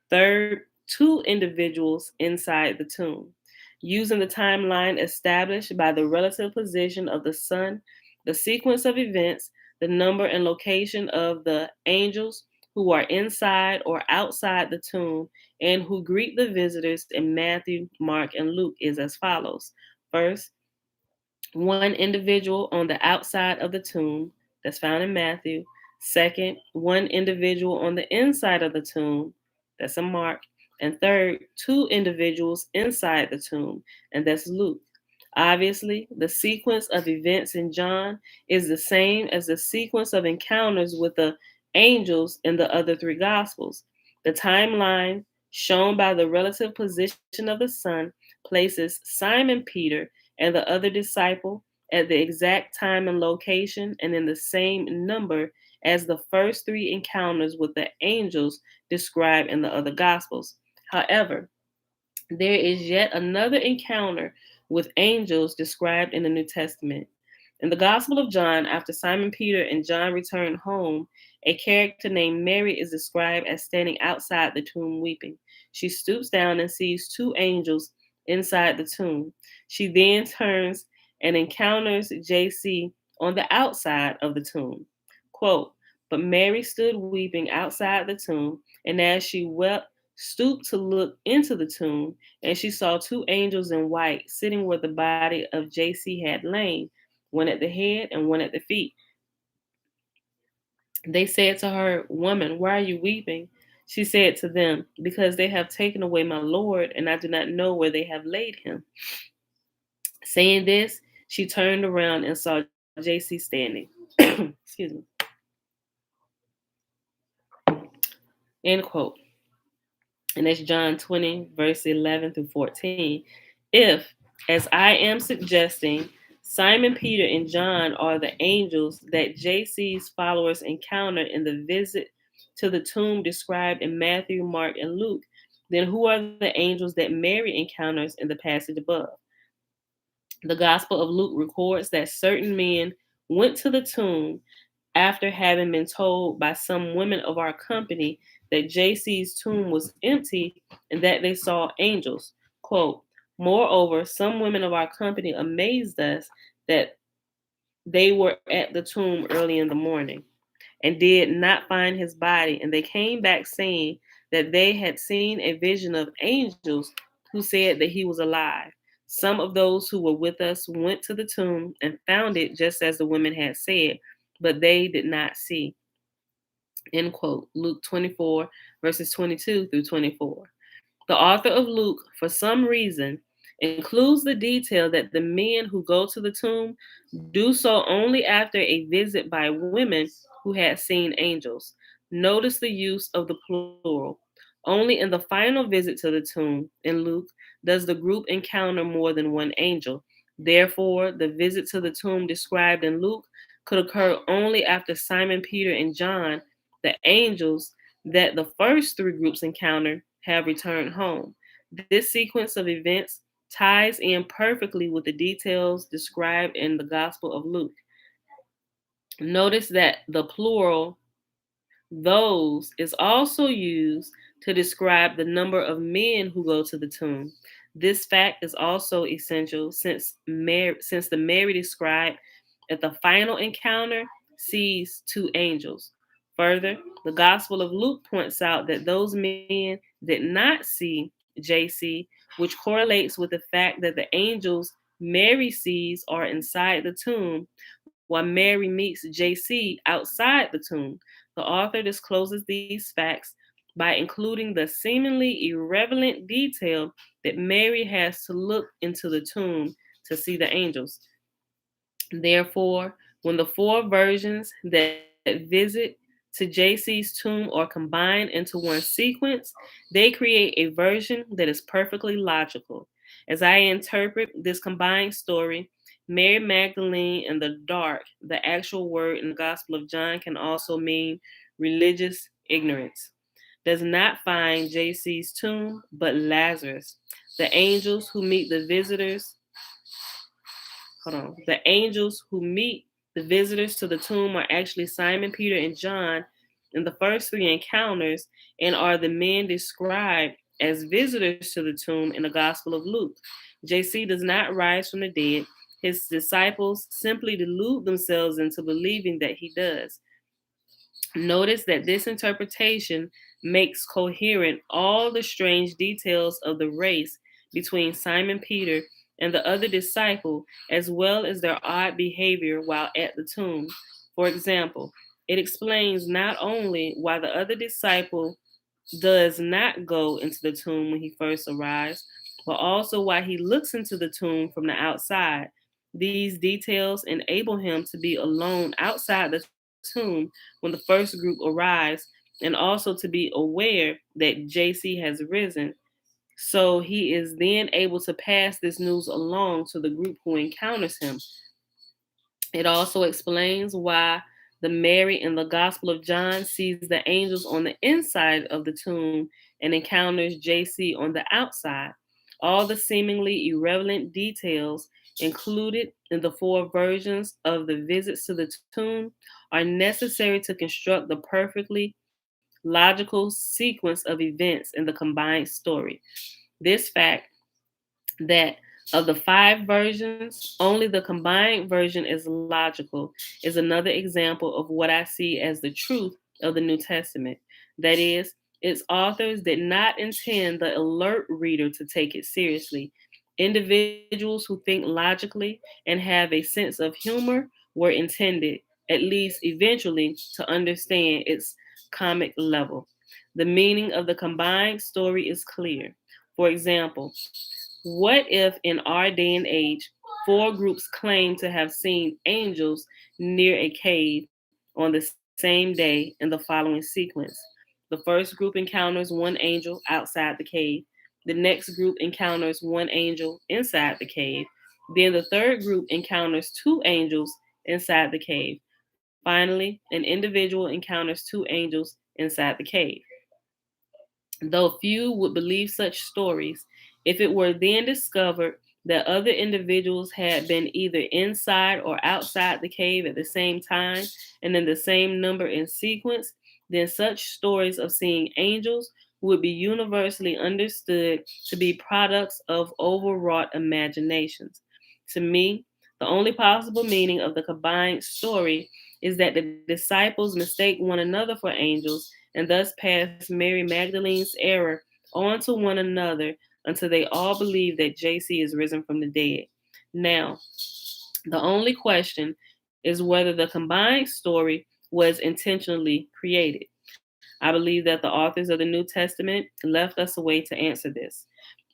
Third, two individuals inside the tomb. Using the timeline established by the relative position of the sun, the sequence of events, the number and location of the angels who are inside or outside the tomb and who greet the visitors in Matthew, Mark, and Luke is as follows. First, one individual on the outside of the tomb, that's found in Matthew. Second, one individual on the inside of the tomb, that's in Mark. And third, two individuals inside the tomb, and that's Luke. Obviously, the sequence of events in John is the same as the sequence of encounters with the angels in the other three Gospels. The timeline shown by the relative position of the sun places Simon Peter and the other disciple at the exact time and location and in the same number as the first three encounters with the angels described in the other Gospels. However, there is yet another encounter with angels described in the New Testament. In the Gospel of John, after Simon Peter and John return home, a character named Mary is described as standing outside the tomb weeping. She stoops down and sees two angels inside the tomb. She then turns and encounters JC on the outside of the tomb. Quote, but Mary stood weeping outside the tomb, and as she wept, stooped to look into the tomb, and she saw two angels in white sitting where the body of JC had lain, one at the head and one at the feet. They said to her, "Woman, why are you weeping?" She said to them, "Because they have taken away my Lord, and I do not know where they have laid him." Saying this, she turned around and saw Je.sus standing. Excuse me. End quote. And that's John 20, verse 11 through 14. If, as I am suggesting, Simon Peter and John are the angels that Je.sus' followers encountered in the visit to the tomb described in Matthew, Mark, and Luke, then who are the angels that Mary encounters in the passage above? The Gospel of Luke records that certain men went to the tomb after having been told by some women of our company that Je.sus' tomb was empty and that they saw angels. Quote, "Moreover, some women of our company amazed us that they were at the tomb early in the morning and did not find his body, and they came back saying that they had seen a vision of angels who said that he was alive. Some of those who were with us went to the tomb and found it just as the women had said, but they did not see." End quote. Luke 24, verses 22 through 24. The author of Luke, for some reason, includes the detail that the men who go to the tomb do so only after a visit by women who had seen angels. Notice the use of the plural. Only in the final visit to the tomb in Luke does the group encounter more than one angel. Therefore, the visit to the tomb described in Luke could occur only after Simon, Peter, and John, the angels that the first three groups encountered, have returned home. This sequence of events ties in perfectly with the details described in the Gospel of Luke. Notice that the plural those is also used to describe the number of men who go to the tomb. This fact is also essential since the Mary described at the final encounter sees two angels. Further, the Gospel of Luke points out that those men did not see JC, which correlates with the fact that the angels Mary sees are inside the tomb, while Mary meets JC outside the tomb. The author discloses these facts by including the seemingly irrelevant detail that Mary has to look into the tomb to see the angels. Therefore, when the four versions that visit to JC's tomb are combined into one sequence, they create a version that is perfectly logical. As I interpret this combined story, Mary Magdalene in the dark, the actual word in the Gospel of John can also mean religious ignorance, does not find JC's tomb, but Lazarus. The angels who meet the visitors the angels who meet the visitors to the tomb are actually Simon, Peter, and John in the first three encounters and are the men described as visitors to the tomb in the Gospel of Luke. JC does not rise from the dead. His disciples simply delude themselves into believing that he does. Notice that this interpretation makes coherent all the strange details of the race between Simon Peter and the other disciple, as well as their odd behavior while at the tomb. For example, it explains not only why the other disciple does not go into the tomb when he first arrives, but also why he looks into the tomb from the outside. These details enable him to be alone outside the tomb when the first group arrives, and also to be aware that JC has risen. So he is then able to pass this news along to the group who encounters him. It also explains why the Mary in the Gospel of John sees the angels on the inside of the tomb and encounters JC on the outside. All the seemingly irrelevant details included in the four versions of the visits to the tomb are necessary to construct the perfectly logical sequence of events in the combined story. This fact that of the five versions, only the combined version is logical is another example of what I see as the truth of the New Testament. That is, its authors did not intend the alert reader to take it seriously. Individuals who think logically and have a sense of humor were intended, at least eventually, to understand its comic level. The meaning of the combined story is clear. For example, what if in our day and age, four groups claim to have seen angels near a cave on the same day in the following sequence? The first group encounters one angel outside the cave. The next group encounters one angel inside the cave. Then the third group encounters two angels inside the cave. Finally, an individual encounters two angels inside the cave. Though few would believe such stories, if it were then discovered that other individuals had been either inside or outside the cave at the same time and in the same number in sequence, then such stories of seeing angels would be universally understood to be products of overwrought imaginations. To me, the only possible meaning of the combined story is that the disciples mistake one another for angels and thus pass Mary Magdalene's error on to one another until they all believe that JC is risen from the dead. Now, the only question is whether the combined story was intentionally created. I believe that the authors of the New Testament left us a way to answer this.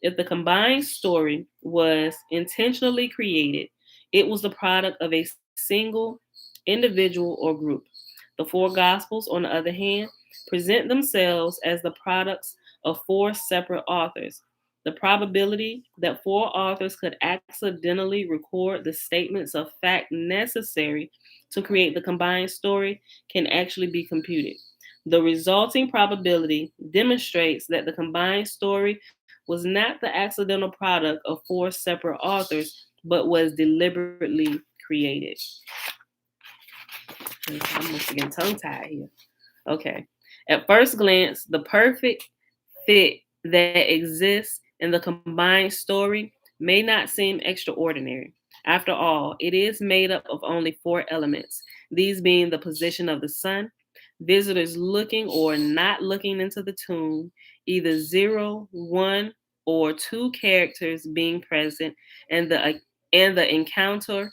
If the combined story was intentionally created, it was the product of a single individual or group. The four Gospels, on the other hand, present themselves as the products of four separate authors. The probability that four authors could accidentally record the statements of fact necessary to create the combined story can actually be computed. The resulting probability demonstrates that the combined story was not the accidental product of four separate authors, but was deliberately created. I'm almost getting tongue tied here. Okay. At first glance, the perfect fit that exists in the combined story may not seem extraordinary. After all, it is made up of only four elements, these being the position of the sun, visitors looking or not looking into the tomb, either zero, one, or two characters being present, and the encounter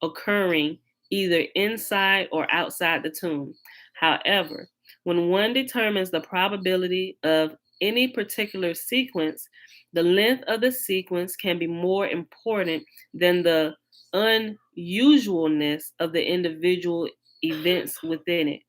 occurring either inside or outside the tomb. However, when one determines the probability of any particular sequence, the length of the sequence can be more important than the unusualness of the individual events within it.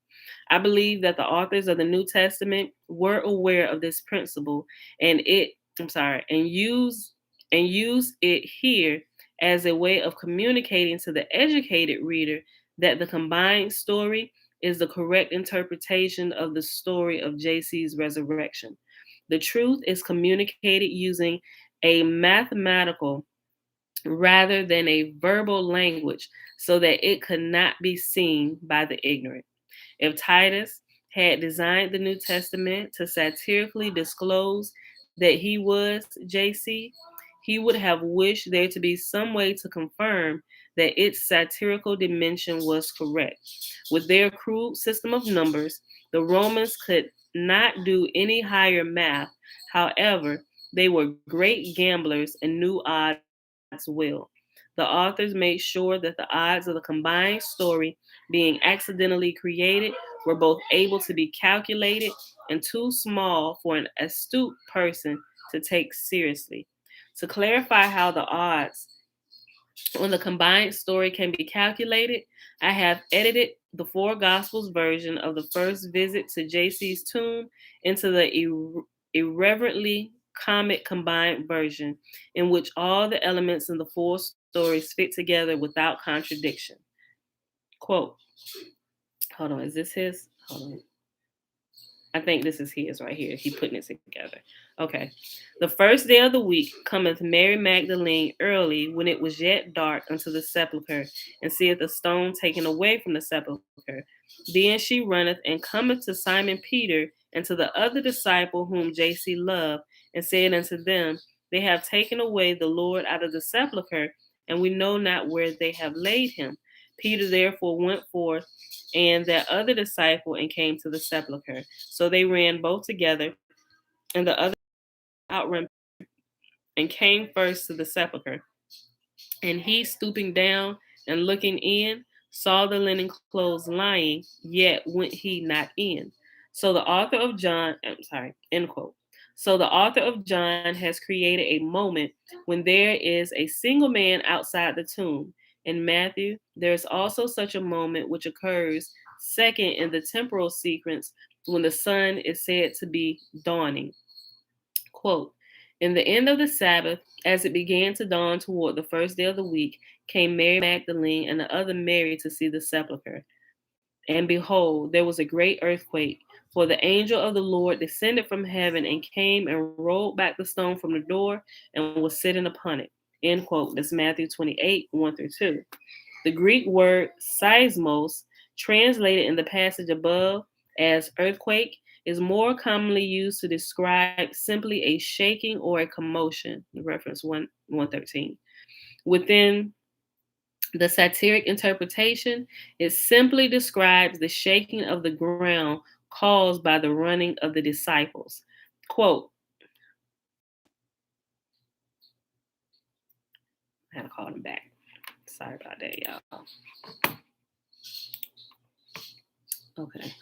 I believe that the authors of the New Testament were aware of this principle and it I'm sorry, and use it here as a way of communicating to the educated reader that the combined story is the correct interpretation of the story of JC's resurrection. The truth is communicated using a mathematical rather than a verbal language so that it could not be seen by the ignorant. If Titus had designed the New Testament to satirically disclose that he was JC, he would have wished there to be some way to confirm that its satirical dimension was correct. With their crude system of numbers, the Romans could not do any higher math. However, they were great gamblers and knew odds well. The authors made sure that the odds of the combined story being accidentally created were both able to be calculated and too small for an astute person to take seriously. To clarify how the odds on the combined story can be calculated, I have edited the Four Gospels version of the first visit to JC's tomb into the irreverently comic combined version, in which all the elements in the four stories fit together without contradiction. Quote, hold on, is this his? Hold on. I think this is his right here. He putting it together. Okay. The first day of the week cometh Mary Magdalene early, when it was yet dark, unto the sepulchre, and seeth the stone taken away from the sepulchre. Then she runneth and cometh to Simon Peter and to the other disciple whom JC loved, and said unto them, They have taken away the Lord out of the sepulchre, and we know not where they have laid him. Peter therefore went forth and that other disciple and came to the sepulchre. So they ran both together, and the other outran and came first to the sepulchre. And he, stooping down and looking in, saw the linen clothes lying, yet went he not in. So the author of John, end quote. So the author of John has created a moment when there is a single man outside the tomb. In Matthew, there is also such a moment which occurs second in the temporal sequence when the sun is said to be dawning. Quote, in the end of the Sabbath, as it began to dawn toward the first day of the week, came Mary Magdalene and the other Mary to see the sepulchre. And behold, there was a great earthquake, for the angel of the Lord descended from heaven and came and rolled back the stone from the door and was sitting upon it. End quote. That's Matthew 28, 1 through 2. The Greek word seismos, translated in the passage above as earthquake, is more commonly used to describe simply a shaking or a commotion. Reference 113. Within the satiric interpretation, it simply describes the shaking of the ground caused by the running of the disciples. Quote, I had to call them back. Sorry about that, y'all. Okay.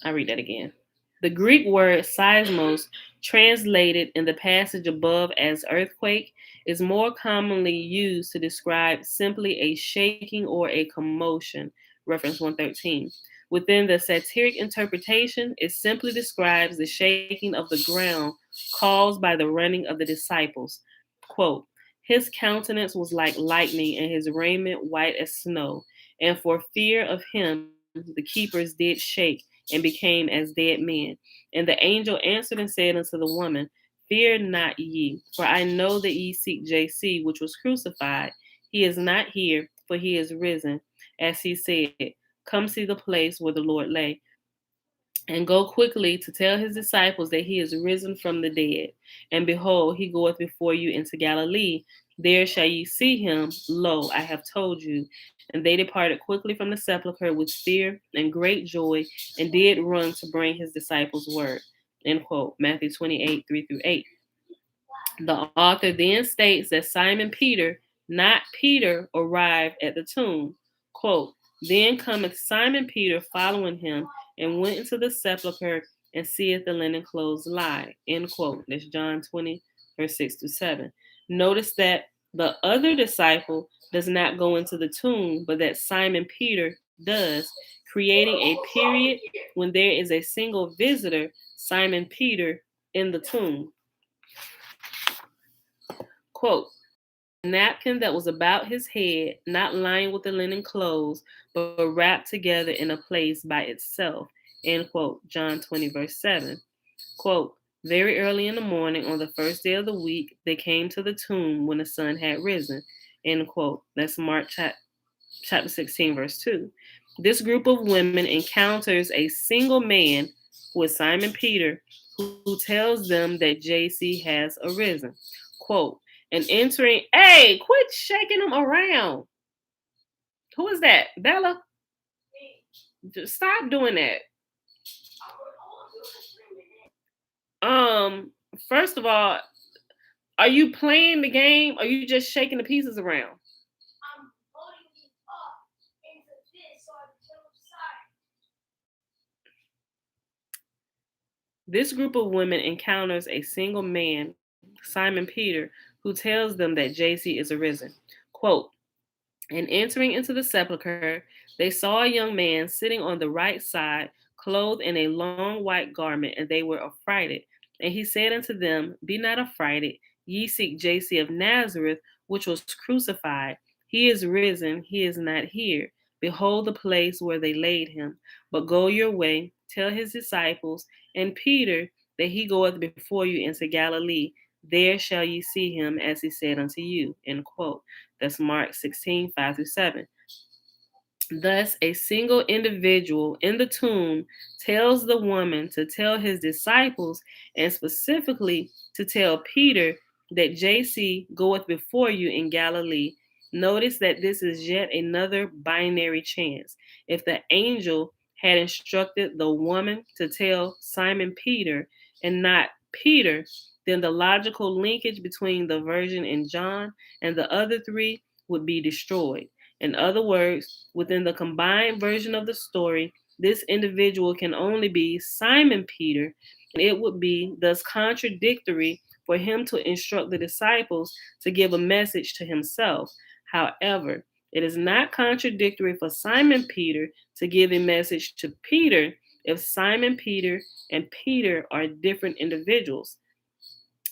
I read that again. The Greek word seismos, translated in the passage above as earthquake, is more commonly used to describe simply a shaking or a commotion. Reference 113. Within the satiric interpretation, it simply describes the shaking of the ground caused by the running of the disciples. Quote, his countenance was like lightning and his raiment white as snow. And for fear of him, the keepers did shake and became as dead men. And the angel answered and said unto the woman, fear not ye, for I know that ye seek Je.sus, which was crucified. He is not here, for he is risen, as he said. Come see the place where the Lord lay, and go quickly to tell his disciples that he is risen from the dead. And behold, he goeth before you into Galilee. There shall ye see him. Lo, I have told you. And they departed quickly from the sepulchre with fear and great joy, and did run to bring his disciples word. End quote. Matthew 28, 3 through 8. The author then states that Simon Peter, not Peter, arrived at the tomb. Quote, then cometh Simon Peter following him, and went into the sepulchre, and seeth the linen clothes lie. End quote. That's John 20, verse 6 to 7. Notice that the other disciple does not go into the tomb, but that Simon Peter does, creating a period when there is a single visitor, Simon Peter, in the tomb. Quote, the napkin that was about his head, not lying with the linen clothes, but wrapped together in a place by itself. End quote. John 20, verse 7. Quote, very early in the morning on the first day of the week, they came to the tomb when the sun had risen. End quote. That's Mark chapter 16, verse 2. This group of women encounters a single man, who is Simon Peter, who tells them that Je.sus has arisen. Quote, and entering, hey, quit shaking them around. Who is that? Bella? Just stop doing that. First of all, are you playing the game? Or are you just shaking the pieces around? I'm holding it up into this so I can tell them side. This group of women encounters a single man, Simon Peter, who tells them that Je.sus is arisen. Quote, and entering into the sepulchre, they saw a young man sitting on the right side, clothed in a long white garment, and they were affrighted. And he said unto them, be not affrighted, ye seek Je.sus of Nazareth, which was crucified. He is risen, he is not here. Behold the place where they laid him. But go your way, tell his disciples, and Peter, that he goeth before you into Galilee. There shall ye see him, as he said unto you. End quote. That's Mark 16, 5 through 7. Thus, a single individual in the tomb tells the woman to tell his disciples, and specifically to tell Peter, that Je.sus goeth before you in Galilee. Notice that this is yet another binary chance. If the angel had instructed the woman to tell Simon Peter and not Peter, then the logical linkage between the version in John and the other three would be destroyed. In other words, within the combined version of the story, this individual can only be Simon Peter, and it would be thus contradictory for him to instruct the disciples to give a message to himself. However, it is not contradictory for Simon Peter to give a message to Peter if Simon Peter and Peter are different individuals.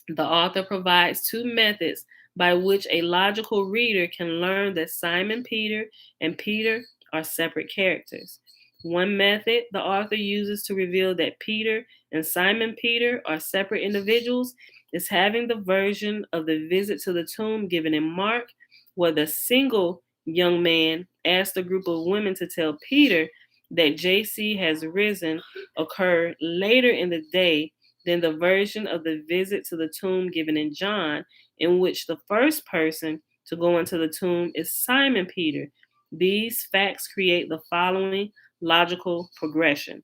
The author provides two methods by which a logical reader can learn that Simon Peter and Peter are separate characters. One method the author uses to reveal that Peter and Simon Peter are separate individuals is having the version of the visit to the tomb given in Mark, where the single young man asked a group of women to tell Peter that JC has risen occur later in the day than the version of the visit to the tomb given in John, in which the first person to go into the tomb is Simon Peter. These facts create the following logical progression.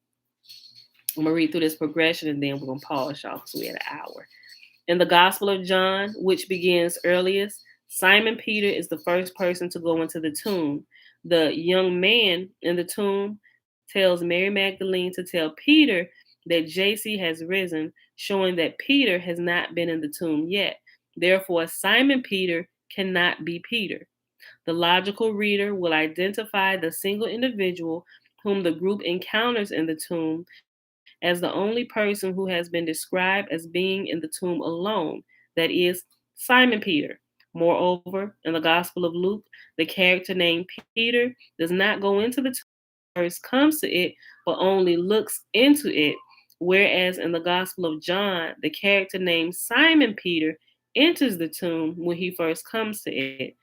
I'm going to read through this progression and then we're going to pause, y'all, because we had an hour. In the Gospel of John, which begins earliest, Simon Peter is the first person to go into the tomb. The young man in the tomb tells Mary Magdalene to tell Peter that JC has risen, showing that Peter has not been in the tomb yet. Therefore, Simon Peter cannot be Peter. The logical reader will identify the single individual whom the group encounters in the tomb as the only person who has been described as being in the tomb alone, that is, Simon Peter. Moreover, in the Gospel of Luke, the character named Peter does not go into the tomb first comes to it, but only looks into it. Whereas in the Gospel of John, the character named Simon Peter enters the tomb when he first comes to it.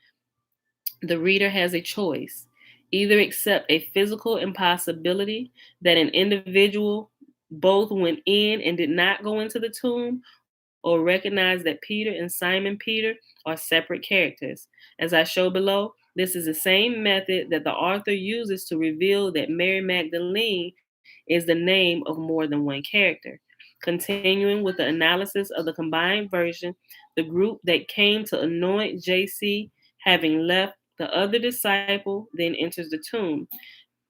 The reader has a choice: either accept a physical impossibility that an individual both went in and did not go into the tomb, or recognize that Peter and Simon Peter are separate characters. As I show below, this is the same method that the author uses to reveal that Mary Magdalene is the name of more than one character. Continuing with the analysis of the combined version, the group that came to anoint JC, having left the other disciple, then enters the tomb.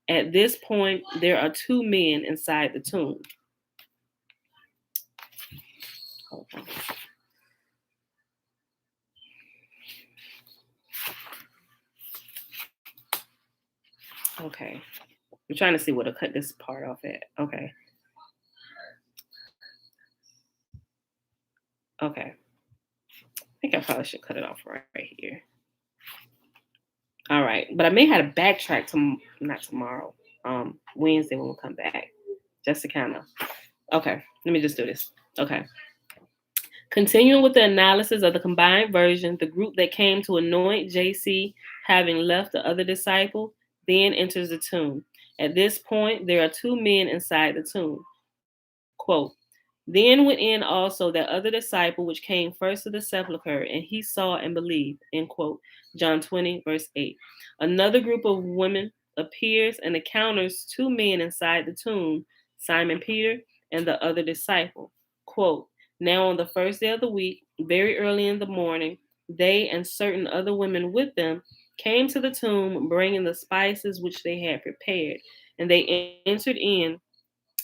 At this point, there are two men inside the tomb. Hold on. Okay. I'm trying to see where to cut this part off at. Okay. Okay. I think I probably should cut it off right here. All right. But I may have to backtrack to not tomorrow. Wednesday when we come back. Just to kind of. Okay. Let me just do this. Okay. Continuing with the analysis of the combined version, the group that came to anoint JC, having left the other disciple, then enters the tomb. At this point, there are two men inside the tomb. Quote, then went in also that other disciple which came first to the sepulchre, and he saw and believed. End quote. John 20, verse 8. Another group of women appears and encounters two men inside the tomb, Simon Peter and the other disciple. Quote, now on the first day of the week, very early in the morning, they and certain other women with them came to the tomb, bringing the spices which they had prepared. And they entered in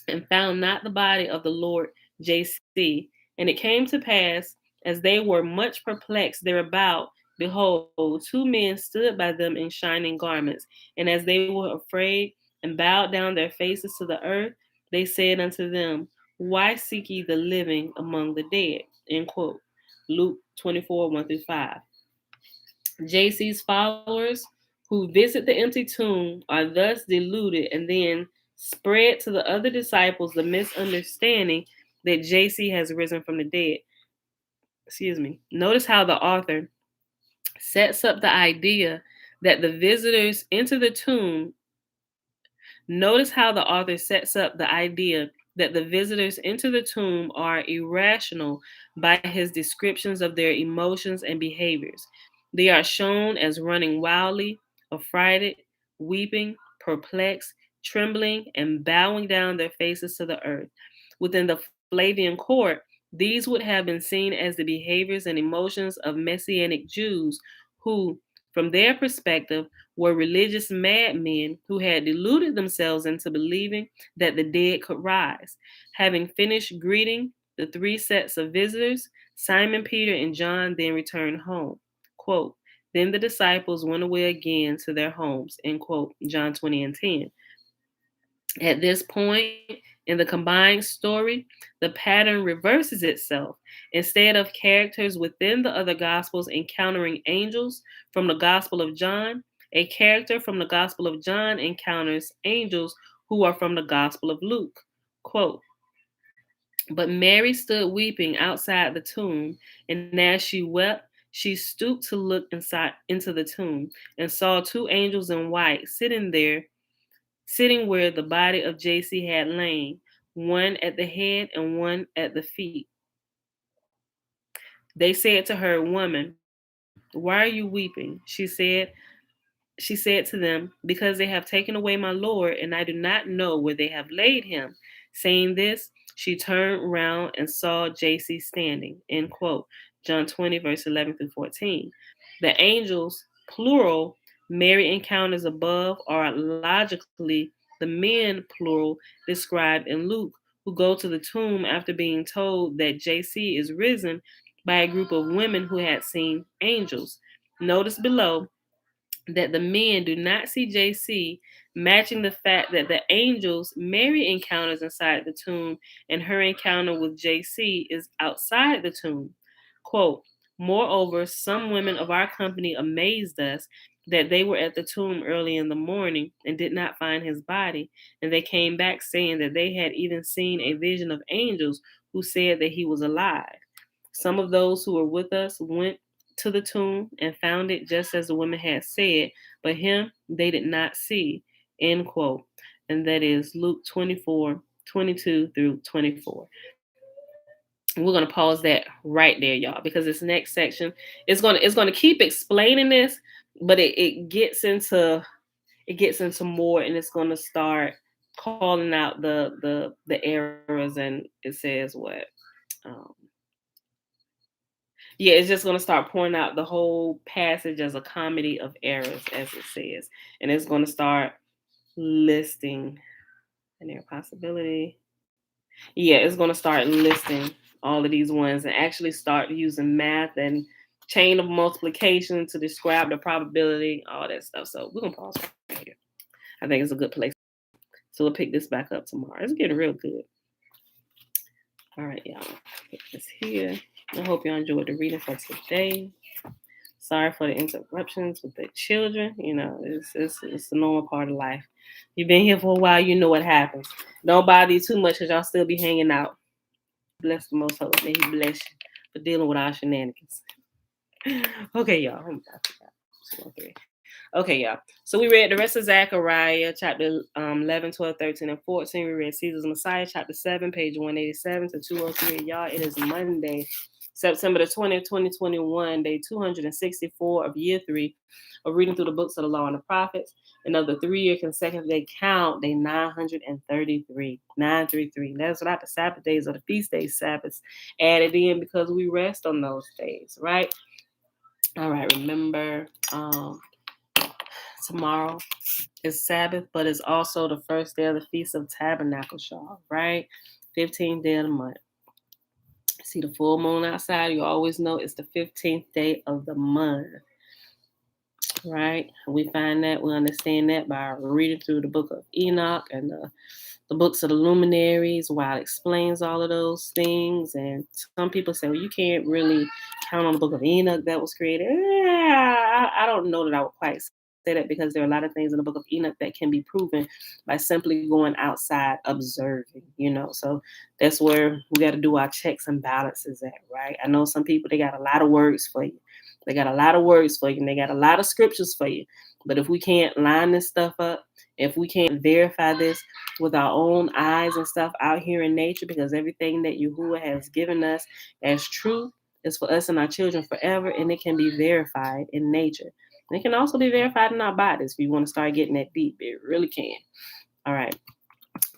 and found not the body of the Lord JC. And it came to pass, as they were much perplexed thereabout, behold, two men stood by them in shining garments. And as they were afraid and bowed down their faces to the earth, they said unto them, why seek ye the living among the dead? End quote. Luke 24, 1 through 5. JC's followers who visit the empty tomb are thus deluded and then spread to the other disciples the misunderstanding that JC has risen from the dead. Excuse me. Notice how the author sets up the idea that the visitors enter the tomb. Notice how the author sets up the idea that the visitors into the tomb are irrational by his descriptions of their emotions and behaviors. They are shown as running wildly, affrighted, weeping, perplexed, trembling, and bowing down their faces to the earth. Within the Flavian court, these would have been seen as the behaviors and emotions of Messianic Jews who, from their perspective, were religious madmen who had deluded themselves into believing that the dead could rise. Having finished greeting the three sets of visitors, Simon, Peter, and John then returned home. Quote, then the disciples went away again to their homes, end quote, John 20 and 10. At this point in the combined story, the pattern reverses itself. Instead of characters within the other Gospels encountering angels from the Gospel of John, a character from the Gospel of John encounters angels who are from the Gospel of Luke. Quote, but Mary stood weeping outside the tomb, and as she wept, she stooped to look inside into the tomb and saw two angels in white sitting where the body of JC had lain, one at the head and one at the feet. They said to her, woman, why are you weeping? She said to them, because they have taken away my Lord, and I do not know where they have laid him. Saying this, she turned round and saw JC standing, end quote. John 20, verse 11 through 14. The angels, plural, Mary encounters above are logically the men, plural, described in Luke, who go to the tomb after being told that JC is risen by a group of women who had seen angels. Notice below that the men do not see JC, matching the fact that the angels Mary encounters inside the tomb and her encounter with JC is outside the tomb. Quote, moreover, some women of our company amazed us that they were at the tomb early in the morning and did not find his body, and they came back saying that they had even seen a vision of angels who said that he was alive. Some of those who were with us went to the tomb and found it just as the women had said, but him they did not see, end quote. And that is Luke 24, 22 through 24. We're gonna pause that right there, y'all, because this next section is gonna keep explaining this, but it gets into more, and it's gonna start calling out the errors, and it says what um, yeah, it's just going to start pouring out the whole passage as a comedy of errors, as it says. And it's going to start listing an error possibility. Yeah, it's going to start listing all of these ones and actually start using math and chain of multiplication to describe the probability, all that stuff. So we're going to pause right here. I think it's a good place. So we'll pick this back up tomorrow. It's getting real good. All right, y'all. Put this here. I hope y'all enjoyed the reading for today. Sorry for the interruptions with the children. You know, it's a normal part of life. You've been here for a while, you know what happens. Don't bother you too much because y'all still be hanging out. Bless the Most Holy. May He bless you for dealing with our shenanigans. Okay, y'all. Okay, y'all. So we read the rest of Zechariah, chapter 11, 12, 13, and 14. We read Caesar's Messiah, chapter 7, page 187 to 203. Y'all, it is Monday, September the 20th, 2021, day 264 of year 3 of reading through the books of the law and the prophets. And of the 3-year consecutive day count, day 933. 933. That's without the Sabbath days or the feast days Sabbaths added in because we rest on those days, right? All right, remember, tomorrow is Sabbath, but it's also the first day of the Feast of Tabernacles, y'all, right? 15th day of the month. See the full moon outside, you always know it's the 15th day of the month, right? We understand that by reading through the book of Enoch and the books of the luminaries while it explains all of those things. And some people say, well, you can't really count on the book of Enoch that was created. I don't know that I would quite say that because there are a lot of things in the book of Enoch that can be proven by simply going outside observing, you know. So that's where we got to do our checks and balances at, right? I know some people, they got a lot of words for you. They got a lot of words for you, and they got a lot of scriptures for you. But if we can't line this stuff up, if we can't verify this with our own eyes and stuff out here in nature, because everything that Yahuwah has given us as truth is for us and our children forever, and it can be verified in nature. And it can also be verified in our bodies if you want to start getting that deep. It really can. All right.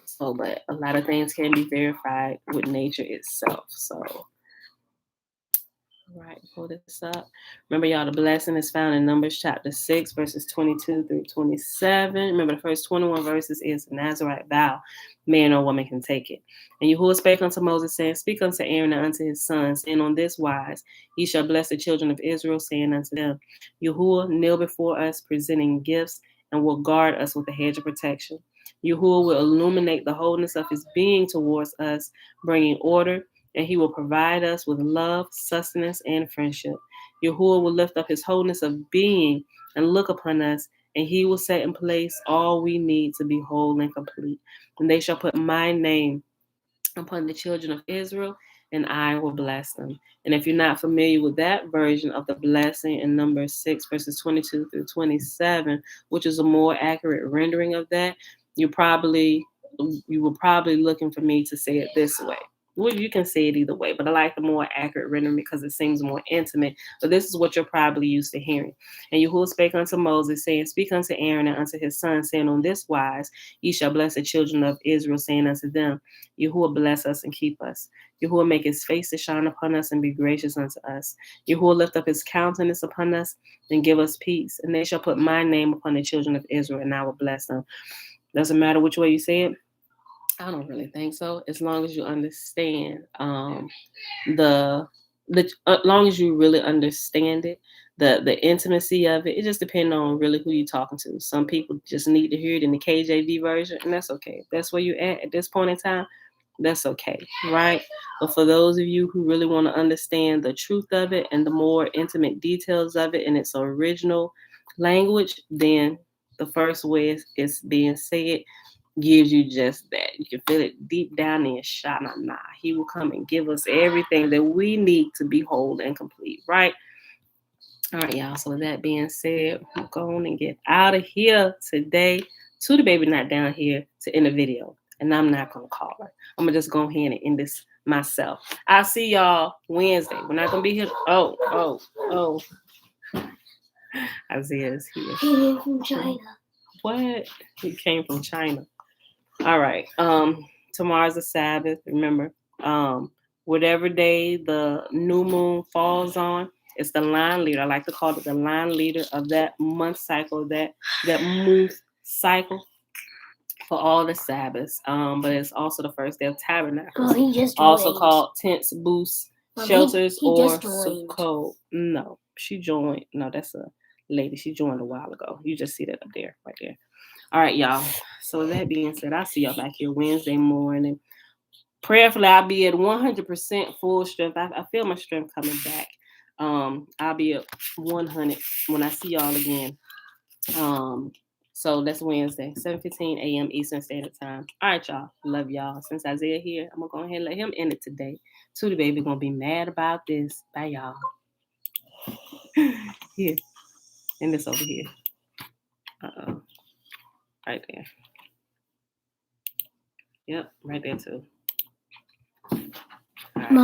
So, but a lot of things can be verified with nature itself. So, All right, pull this up. Remember, y'all, the blessing is found in Numbers chapter 6, verses 22 through 27. Remember, the first 21 verses is the Nazarite vow. Man or woman can take it. And Yahuwah spake unto Moses, saying, Speak unto Aaron and unto his sons, and on this wise ye shall bless the children of Israel, saying unto them, Yahuwah kneel before us, presenting gifts, and will guard us with a hedge of protection. Yahuwah will illuminate the wholeness of his being towards us, bringing order, and he will provide us with love, sustenance, and friendship. Yahuwah will lift up his wholeness of being and look upon us, and he will set in place all we need to be whole and complete. And they shall put my name upon the children of Israel, and I will bless them. And if you're not familiar with that version of the blessing in Numbers 6, verses 22 through 27, which is a more accurate rendering of that, you were probably looking for me to say it this way. Well, you can say it either way, but I like the more accurate rendering because it seems more intimate. But this is what you're probably used to hearing. And Yahuwah spake unto Moses, saying, Speak unto Aaron and unto his sons, saying, On this wise ye shall bless the children of Israel, saying unto them, Yahuwah bless us and keep us. Yahuwah make his face to shine upon us and be gracious unto us. Yahuwah lift up his countenance upon us and give us peace. And they shall put my name upon the children of Israel, and I will bless them. Doesn't matter which way you say it. I don't really think so. As long as you understand as long as you really understand it, the intimacy of it. It just depends on really who you're talking to. Some people just need to hear it in the KJV version, and that's okay. If that's where you're at this point in time, that's okay, right? But for those of you who really want to understand the truth of it and the more intimate details of it in its original language, then the first way it's being said gives you just that. You can feel it deep down in your shana. Nah, he will come and give us everything that we need to be whole and complete, right? All right, y'all. So with that being said, I'm going and get out of here today. To the baby not down here to end the video. And I'm not gonna call her. I'm gonna just go ahead and end this myself. I'll see y'all Wednesday. We're not gonna be here. Oh. Isaiah is here. He came from China. What? He came from China. All right. Tomorrow's a Sabbath. Remember, whatever day the new moon falls on, it's the line leader. I like to call it the line leader of that month cycle, that month cycle for all the Sabbaths. But it's also the first day of Tabernacles. He just also joined. called tents, booths, shelters, he or just joined. Sukkot. No, she joined. No, that's a lady. She joined a while ago. You just see that up there, right there. All right, y'all. So with that being said, I'll see y'all back here Wednesday morning. Prayerfully, I'll be at 100% full strength. I feel my strength coming back. I'll be at 100 when I see y'all again. So that's Wednesday, 7:15 a.m. Eastern Standard Time. All right, y'all. Love y'all. Since Isaiah here, I'm gonna go ahead and let him end it today. Tootie baby gonna be mad about this. Bye, y'all. Here, and this over here. Right there. Yep, right there too.